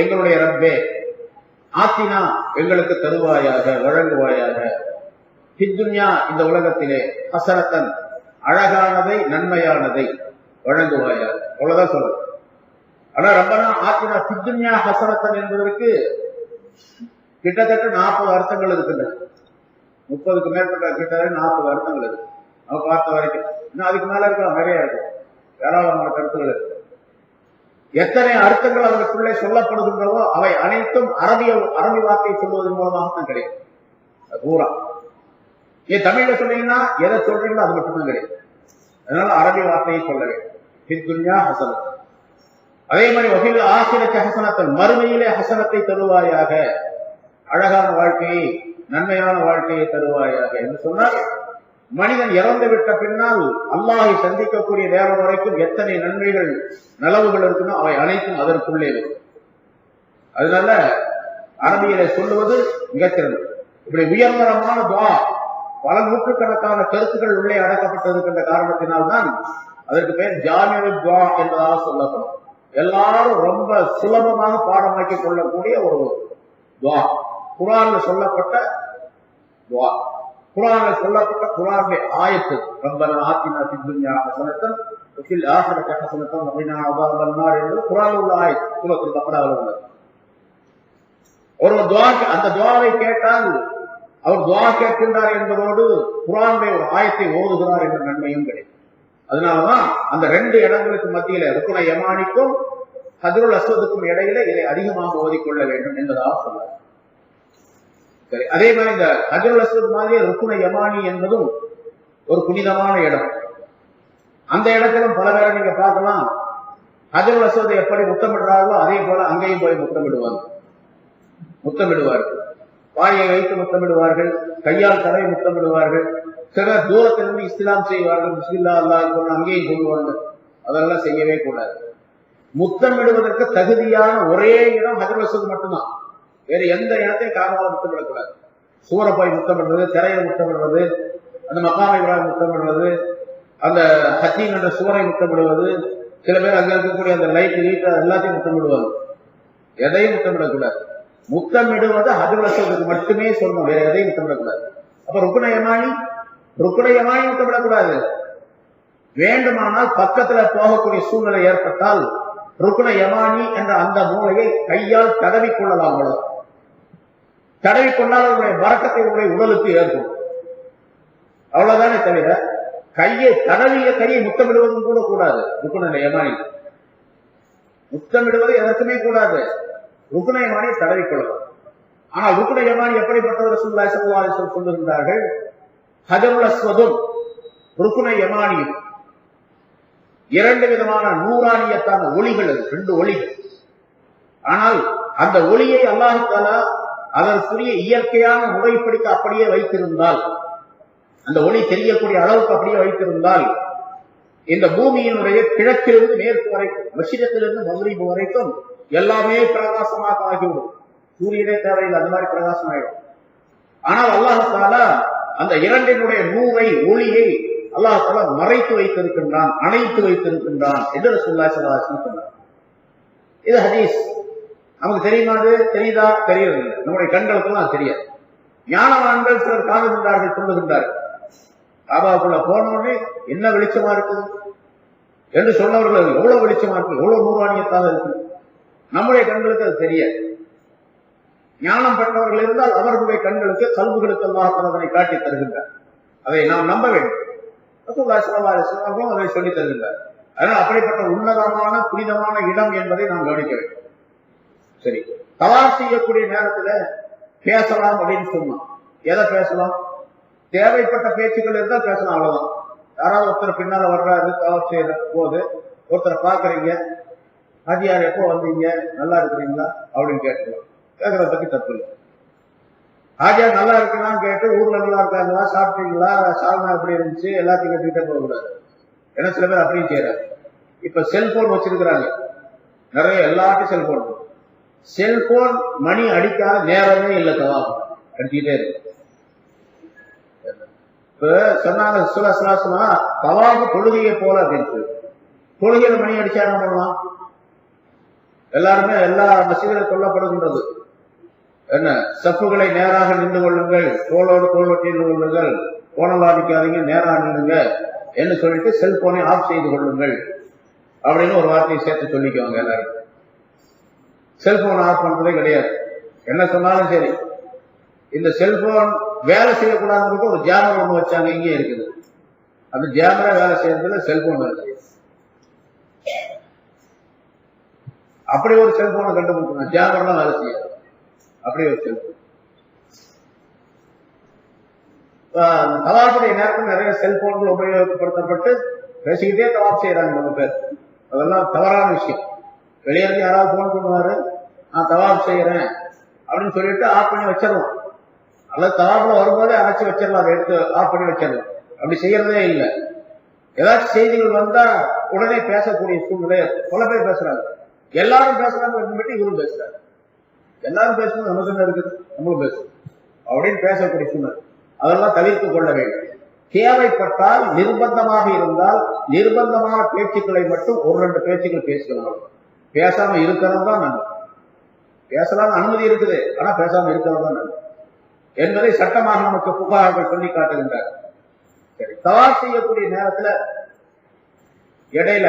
எங்களுடைய ரப்பே, ஆத்தினா எங்களுக்கு தருவாயாக, வழங்குவாயாக, ஃபித் துன்யா இந்த உலகத்திலே, ஹஸனத்தன் அழகானதை, நன்மையானதை வழங்குவாயாக, அவ்வளவுதான் சொல்லுது. ஆனா ரப்பனா ஆத்தினா ஃபித் துன்யா ஹஸனத்தன் என்பதற்கு கிட்டத்தட்ட 40 அர்த்தங்கள் இருக்கின்றன. 30க்கு மேற்பட்ட கிட்டத்தட்ட 40 அர்த்தங்கள் இருக்கு நம்ம பார்த்த வரைக்கும். இன்னும் அதுக்கு மேல இருக்கலாம், நிறைய இருக்கு, ஏராளமான கருத்துகள் இருக்கு. எத்தனை அர்த்தங்கள் அதற்குள்ளே சொல்லப்படுகின்றதோ அவை அனைத்தும் அரபி வார்த்தையை சொல்வதன் மூலமாகத்தான் கிடைக்கும். பூரா ஏன் தமிழ்ல சொன்னீங்கன்னா எதை சொல்றீங்களோ அது மட்டும்தான் கிடைக்கும். அதனால அரபி வார்த்தையை சொல்ல வேண்டும். ஃபித் துன்யா ஹஸனத். அதே மாதிரி வஃபில் ஆখিরাতি ஹஸனத்தன், மறுமையிலே ஹஸனத்தை தருவாயாக, அழகான வாழ்க்கையை, நன்மையான வாழ்க்கையை தருவாயாக என்று சொன்னால், மனிதன் இறந்து விட்ட பின்னால் அல்லாஹை சந்திக்கக்கூடிய நேரம் வரைக்கும் எத்தனை நன்மைகள், நலவுகள் இருக்குமோ அவை அனைத்தும் அதற்குள்ளே இருக்கும். அதனால அரபியிலே சொல்லுவது மிகச்சிறந்தது. இப்படி உயர்தரமான துவா, பல நூற்றுக்கணக்கான கருத்துக்கள் உள்ளே அடக்கப்பட்டிருக்கின்ற காரணத்தினால்தான் அதற்கு பெயர் ஜாமிஉத் துவா என்பதாக சொல்லப்படும். எல்லாரும் ரொம்ப சுலபமாக பாடமாக்கிக் கொள்ளக்கூடிய ஒரு துவா, குர்ஆன்ல சொல்லப்பட்ட துவா, குர்ஆன்ல சொல்லப்பட்ட குர்ஆனுடைய ஆயத்து, ரப்பனா ஆத்தினா ஃபித் துன்யா ஹஸனத்தன் வ ஃபில் ஆখিরাতি ஹஸனத்தன் வ கினா அஸாபன்னார் என்பது குர்ஆனில் உள்ள ஆயத்து, சூரத்துல் பக்ராவில் உள்ளது. ஒரு துவா, அந்த துவாவை கேட்டால் அவர் துவா கேட்கின்றார் என்பதோடு குர்ஆனுடைய ஒரு ஆயத்தை ஓதுகிறார் என்ற நன்மையும் கிடைக்கும். அதனாலதான் அந்த 2 இடங்களுக்கு மத்தியில ருக்ன யமானிக்கும் ஹஜருல் அஸ்வதுக்கும் இடையில இதை அதிகமாக ஓதிக்கொள்ள வேண்டும் என்பதாக சொன்னார். சரி, அதே மாதிரி இந்த ஹஜருல் அஸ்வத் மாதிரியே ருக்ன யமானி என்பதும் ஒரு புனிதமான இடம். அந்த இடத்திலும் பல பேரை நீங்க பார்க்கலாம், ஹஜருல் அஸ்வதை எப்படி முத்தமிடுறார்களோ அதே போல அங்கேயும் போய் முத்தமிடுவார்கள். வாயை வைத்து முத்தமிடுவார்கள், கையால் தலை முத்தமிடுவார்கள். சிலர் தூரத்திலிருந்து இஸ்லாம் செய்வார்கள், பிஸ்மில்லா அல்லாஹ் அங்கேயும் சொல்லுவார்கள். அதெல்லாம் செய்யவே கூடாது. முத்தமிடுவதற்கு தகுதியான ஒரே இடம் ஹஜருல் அஸ்வத் மட்டும்தான். வேறு எந்த இடத்தையும் காரணமாக முத்தமிடக்கூடாது. சூரை போய் முத்தமிடுறது, திரையில முத்தமிடுறது, அந்த மகாம் இப்ராஹிம் முத்தமிடுறது, அந்த ஹத்தீம் என்ற சூரை முத்தமிடுவது, சில பேர் அங்க இருக்கக்கூடிய அந்த லைட் எல்லாத்தையும் முத்தமிடுவாங்க. எதையும் முத்தமிடக்கூடாது. முத்தமிடுவது ஹஜருல் அஸ்வதுக்கு மட்டுமே சொல்லணும், வேற எதையும் முத்தமிடக்கூடாது. அப்ப ருக்ன யமானி முத்தமிடக்கூடாது. வேண்டுமானால் பக்கத்துல போகக்கூடிய சூழ்நிலை ஏற்பட்டால் ருக்ன யமானி என்ற அந்த மூலையை கையால் தடவி கொள்ளலாம். தடவிக்கொண்டால் அவருடைய வரக்கத்தை உடலுக்கு ஏற்படும், அவ்வளவுதானே தவிர கையை முத்தமிடுவதும் கூட கூடாது. ருக்ன யமானி முத்தமிடுவது எதற்குமே கூடாது. ருக்ன யமானியை தடவிக்கொள்ளலாம். ஆனால் ருக்னு யமானி எப்படிப்பட்டவர் ரசூலுல்லாஹி ஸல்லல்லாஹு அலைஹி வஸல்லம் சொல்லுகின்றார்கள், ஹஜருல் அஸ்வதும் ருக்னு யமானியும் இரண்டு விதமான நூறானியத்தான ஒளிகள், அது ரெண்டு ஒளிகள். ஆனால் அந்த ஒளியை அல்லாஹ் தஆலா அதற்குரிய இயற்கையான முறைப்படிக்கு அப்படியே வைத்திருந்தால், அந்த ஒளி தெரியக்கூடிய அளவுக்கு அப்படியே வைத்திருந்தால், இந்த பூமியினுடைய கிழக்கிலிருந்து மேற்கு வரைக்கும், மஷ்ரிக்கிலிருந்து மக்ரிப் வரைக்கும் எல்லாமே பிரகாசமாக ஆகிவிடும். சூரியனே தேவையில்லை, அந்த மாதிரி பிரகாசம் ஆகிடும். ஆனால் அல்லாஹ் தஆலா அந்த இரண்டினுடைய நூறை, ஒளியை அல்லாஹ் தஆலா மறைத்து வைத்திருக்கின்றான், அணைத்து வைத்திருக்கின்றான் என்று ரசூலுல்லாஹி ஸல்லல்லாஹு அலைஹி வஸல்லம் சொன்னார். இது ஹதீஸ். நமக்கு தெரியுமா? அது தெரியுதா? தெரியவில்லை. நம்முடைய கண்களுக்கெல்லாம் தெரியாது. ஞானவான்கள் சிலர் காணுகின்றார்கள், சொல்லுகின்றார்கள், காபாவுக்குள்ள போனோடனே என்ன வெளிச்சமா இருக்குது என்று சொன்னவர்கள் எவ்வளவு வெளிச்சமா இருக்கு, எவ்வளவு நூறானியத்தாக இருக்கு. நம்முடைய கண்களுக்கு அது தெரியாது. ஞானம் பெற்றவர்கள் இருந்தால் அவர்களுடைய கண்களுக்கு, கல்புகளுக்கு அல்லாஹ் அதனை காட்டி தருகின்றார். அதை நாம் நம்ப வேண்டும். ரசூலுல்லாஹி ஸல்லல்லாஹு அலைஹி வஸல்லம் அதை சொல்லி தருகின்றார். அதனால் அப்படிப்பட்ட உன்னதமான புனிதமான இடம் என்பதை நாம் கவனிக்க வேண்டும். சரி, தவாஃப் செய்யக்கூடிய நேரத்துல பேசலாம் அப்படின்னு சொன்னோம். எதை பேசலாம்? தேவைப்பட்ட பேச்சுக்கள் இருந்தா பேசலாம், அவ்வளவுதான். யாராவது ஒருத்தர் பின்னால வர்றாரு, தவாஃப் செய்யற போது ஒருத்தரை பாக்குறீங்க, ஹாஜியார் எப்போ வந்தீங்க, நல்லா இருக்கிறீங்களா அப்படின்னு கேட்கலாம். கேட்கறத பத்தி தப்பு இல்லை. ஹாஜியார் நல்லா இருக்கலாம்னு கேட்டு ஊர்ல நல்லா இருக்காங்களா, சாப்பிட்டீங்களா, சால்னா எப்படி இருந்துச்சு, எல்லாத்தையும் கேட்டுக்கிட்டே போகக்கூடாது. ஏன்னா சில பேர் அப்படியும் செய்யறாங்க. இப்ப செல்போன் வச்சிருக்கிறாங்க, நிறைய எல்லாத்தையும் செல்போன். செல்போன் மணி அடிக்காத நேரமே இல்லை, தவாஃப் அடிச்சுக்கிட்டே இருக்கு. இப்ப சொன்னாங்க சுலசுலாசுனா தவாஃப் தொழுகையை போல அப்படின்னு. தொழுகையில மணி அடிச்சா என்ன பண்ணலாம்? எல்லாருமே எல்லா மசீதிலும் சொல்லப்படுகின்றது என்ன, சப்புகளை நேராக நின்று கொள்ளுங்கள், தோளோடு தோளோட்டி நின்று கொள்ளுங்கள், கோணல் அடிக்காதீங்க, நேராக நின்றுங்க என்று சொல்லிட்டு செல்போனை ஆஃப் செய்து கொள்ளுங்கள் அப்படின்னு ஒரு வார்த்தையை சேர்த்து சொல்லிக்குவாங்க எல்லாரும். செல்போன் ஆஃப் பண்றதே கிடையாது. என்ன சொன்னாலும் சரி, இந்த செல்போன் வேலை செய்யக்கூடாதுன்னு ஒரு ஜாமர் ஒண்ணு வச்சாங்க, இங்கே இருக்குது. அந்த ஜாமரா வேலை செய்யறதுல செல்போன் வேலை செய்யுது. அப்படி ஒரு செல்போனை கண்டுபிடிக்கணும், ஜாமர்லாம் வேலை செய்யாது. அப்படி ஒரு செல்போன். தவாஃபுடைய நேரத்தில் நிறைய செல்போன்கள் உபயோகப்படுத்தப்பட்டு பேசிக்கிட்டே தவாஃப் செய்யறாங்க நம்ம பேர். அதெல்லாம் தவறான விஷயம். வெளியிருந்து யாராவது போன் பண்ணுவாரு, நான் தவாஃப் செய்யறேன் அப்படின்னு சொல்லிட்டு ஆஃப் பண்ணி வச்சிடலாம். அல்லது தவாஃப்ல வரும்போதே அரைச்சி வச்சிடலாம், அதை எடுத்து ஆஃப் பண்ணி வச்சிடலாம். அப்படி செய்யறதே இல்லை. ஏதாச்சும் செய்திகள் வந்தா உடனே பேசக்கூடிய சூழ்நிலை. பல பேர் பேசுறாங்க, எல்லாரும் பேசுறாங்க, இவரும் பேசுறாங்க. எல்லாரும் பேசணும், நமக்கு என்ன இருக்குது, நம்மளும் பேசணும் அப்படின்னு பேசக்கூடிய சூழ்நிலை. அதெல்லாம் தவிர்த்து கொள்ள வேண்டும். தேவைப்பட்டால், நிர்பந்தமாக இருந்தால் நிர்பந்தமான பேச்சுக்களை மட்டும் ஒரு ரெண்டு பேச்சுக்கள் பேசிக்கலாம். பேசாம இருக்கிறது தான் நல்லது. பேசலாம் அனுமதி இருக்குது, ஆனா பேசாம இருக்கிறது தான் நல்லது என்பதை சட்டமாக நமக்கு புகார்கள் சொல்லி காட்டுகின்றார். சரி, தவாஃப் செய்யக்கூடிய நேரத்துல இடையில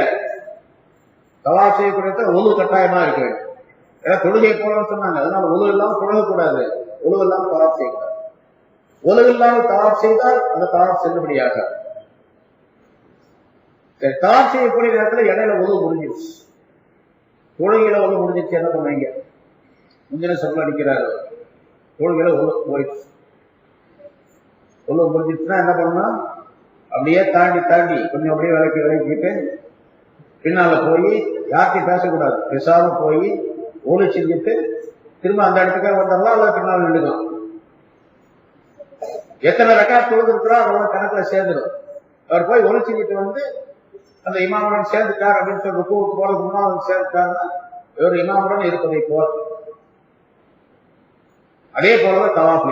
தவாஃப் செய்யக்கூடிய ஒழு கட்டாயமா இருக்க வேண்டும். ஏன்னா தொழுகை போலன்னு சொன்னாங்க, அதனால ஒழு இல்லாமல் தொழுகக்கூடாது, ஒழு இல்லாமல் தவாஃப் செய்யக்கூடாது. ஒழு இல்லாமல் தவாஃப் செய்தால் அந்த தவாஃப் செல்லுபடியாக. சரி, தவாஃப் செய்யக்கூடிய நேரத்துல இடையில ஒழு முடிஞ்சிருச்சு. தொழுகையில ஒழு முடிஞ்சிருச்சு, என்ன பண்ணுவீங்க? முந்தின சொல்ல அடிக்கிறாரு, தொழுகையில ஒழு போயிடுச்சு. ஒழு முடிஞ்சிருச்சுன்னா என்ன பண்ணணும்? அப்படியே தாண்டி தாண்டி கொஞ்சம் அப்படியே விளக்கிட்டு பின்னால போய் யார்த்தையும் பேசக்கூடாது, பேசாம போய் ஒழு செஞ்சுட்டு திரும்ப அந்த இடத்துக்கே வந்துடலாம், அல்லது பின்னால் நின்றுக்கலாம். எத்தனை ரெக்கார்ட் தொழுதுருக்கிறோ அதோட கணக்குல சேர்ந்துடும். அவர் போய் ஒழு செஞ்சுட்டு வந்து அந்த இமாமுடன் சேர்ந்துட்டார் அப்படின்னு சொல்லி ருக்குவுக்கு போறதுக்கு முன்னால் சேர்ந்துட்டாருன்னா இவர் இமாமுடன் இருப்பதை போல. அதே போலதான் தவாஃப்.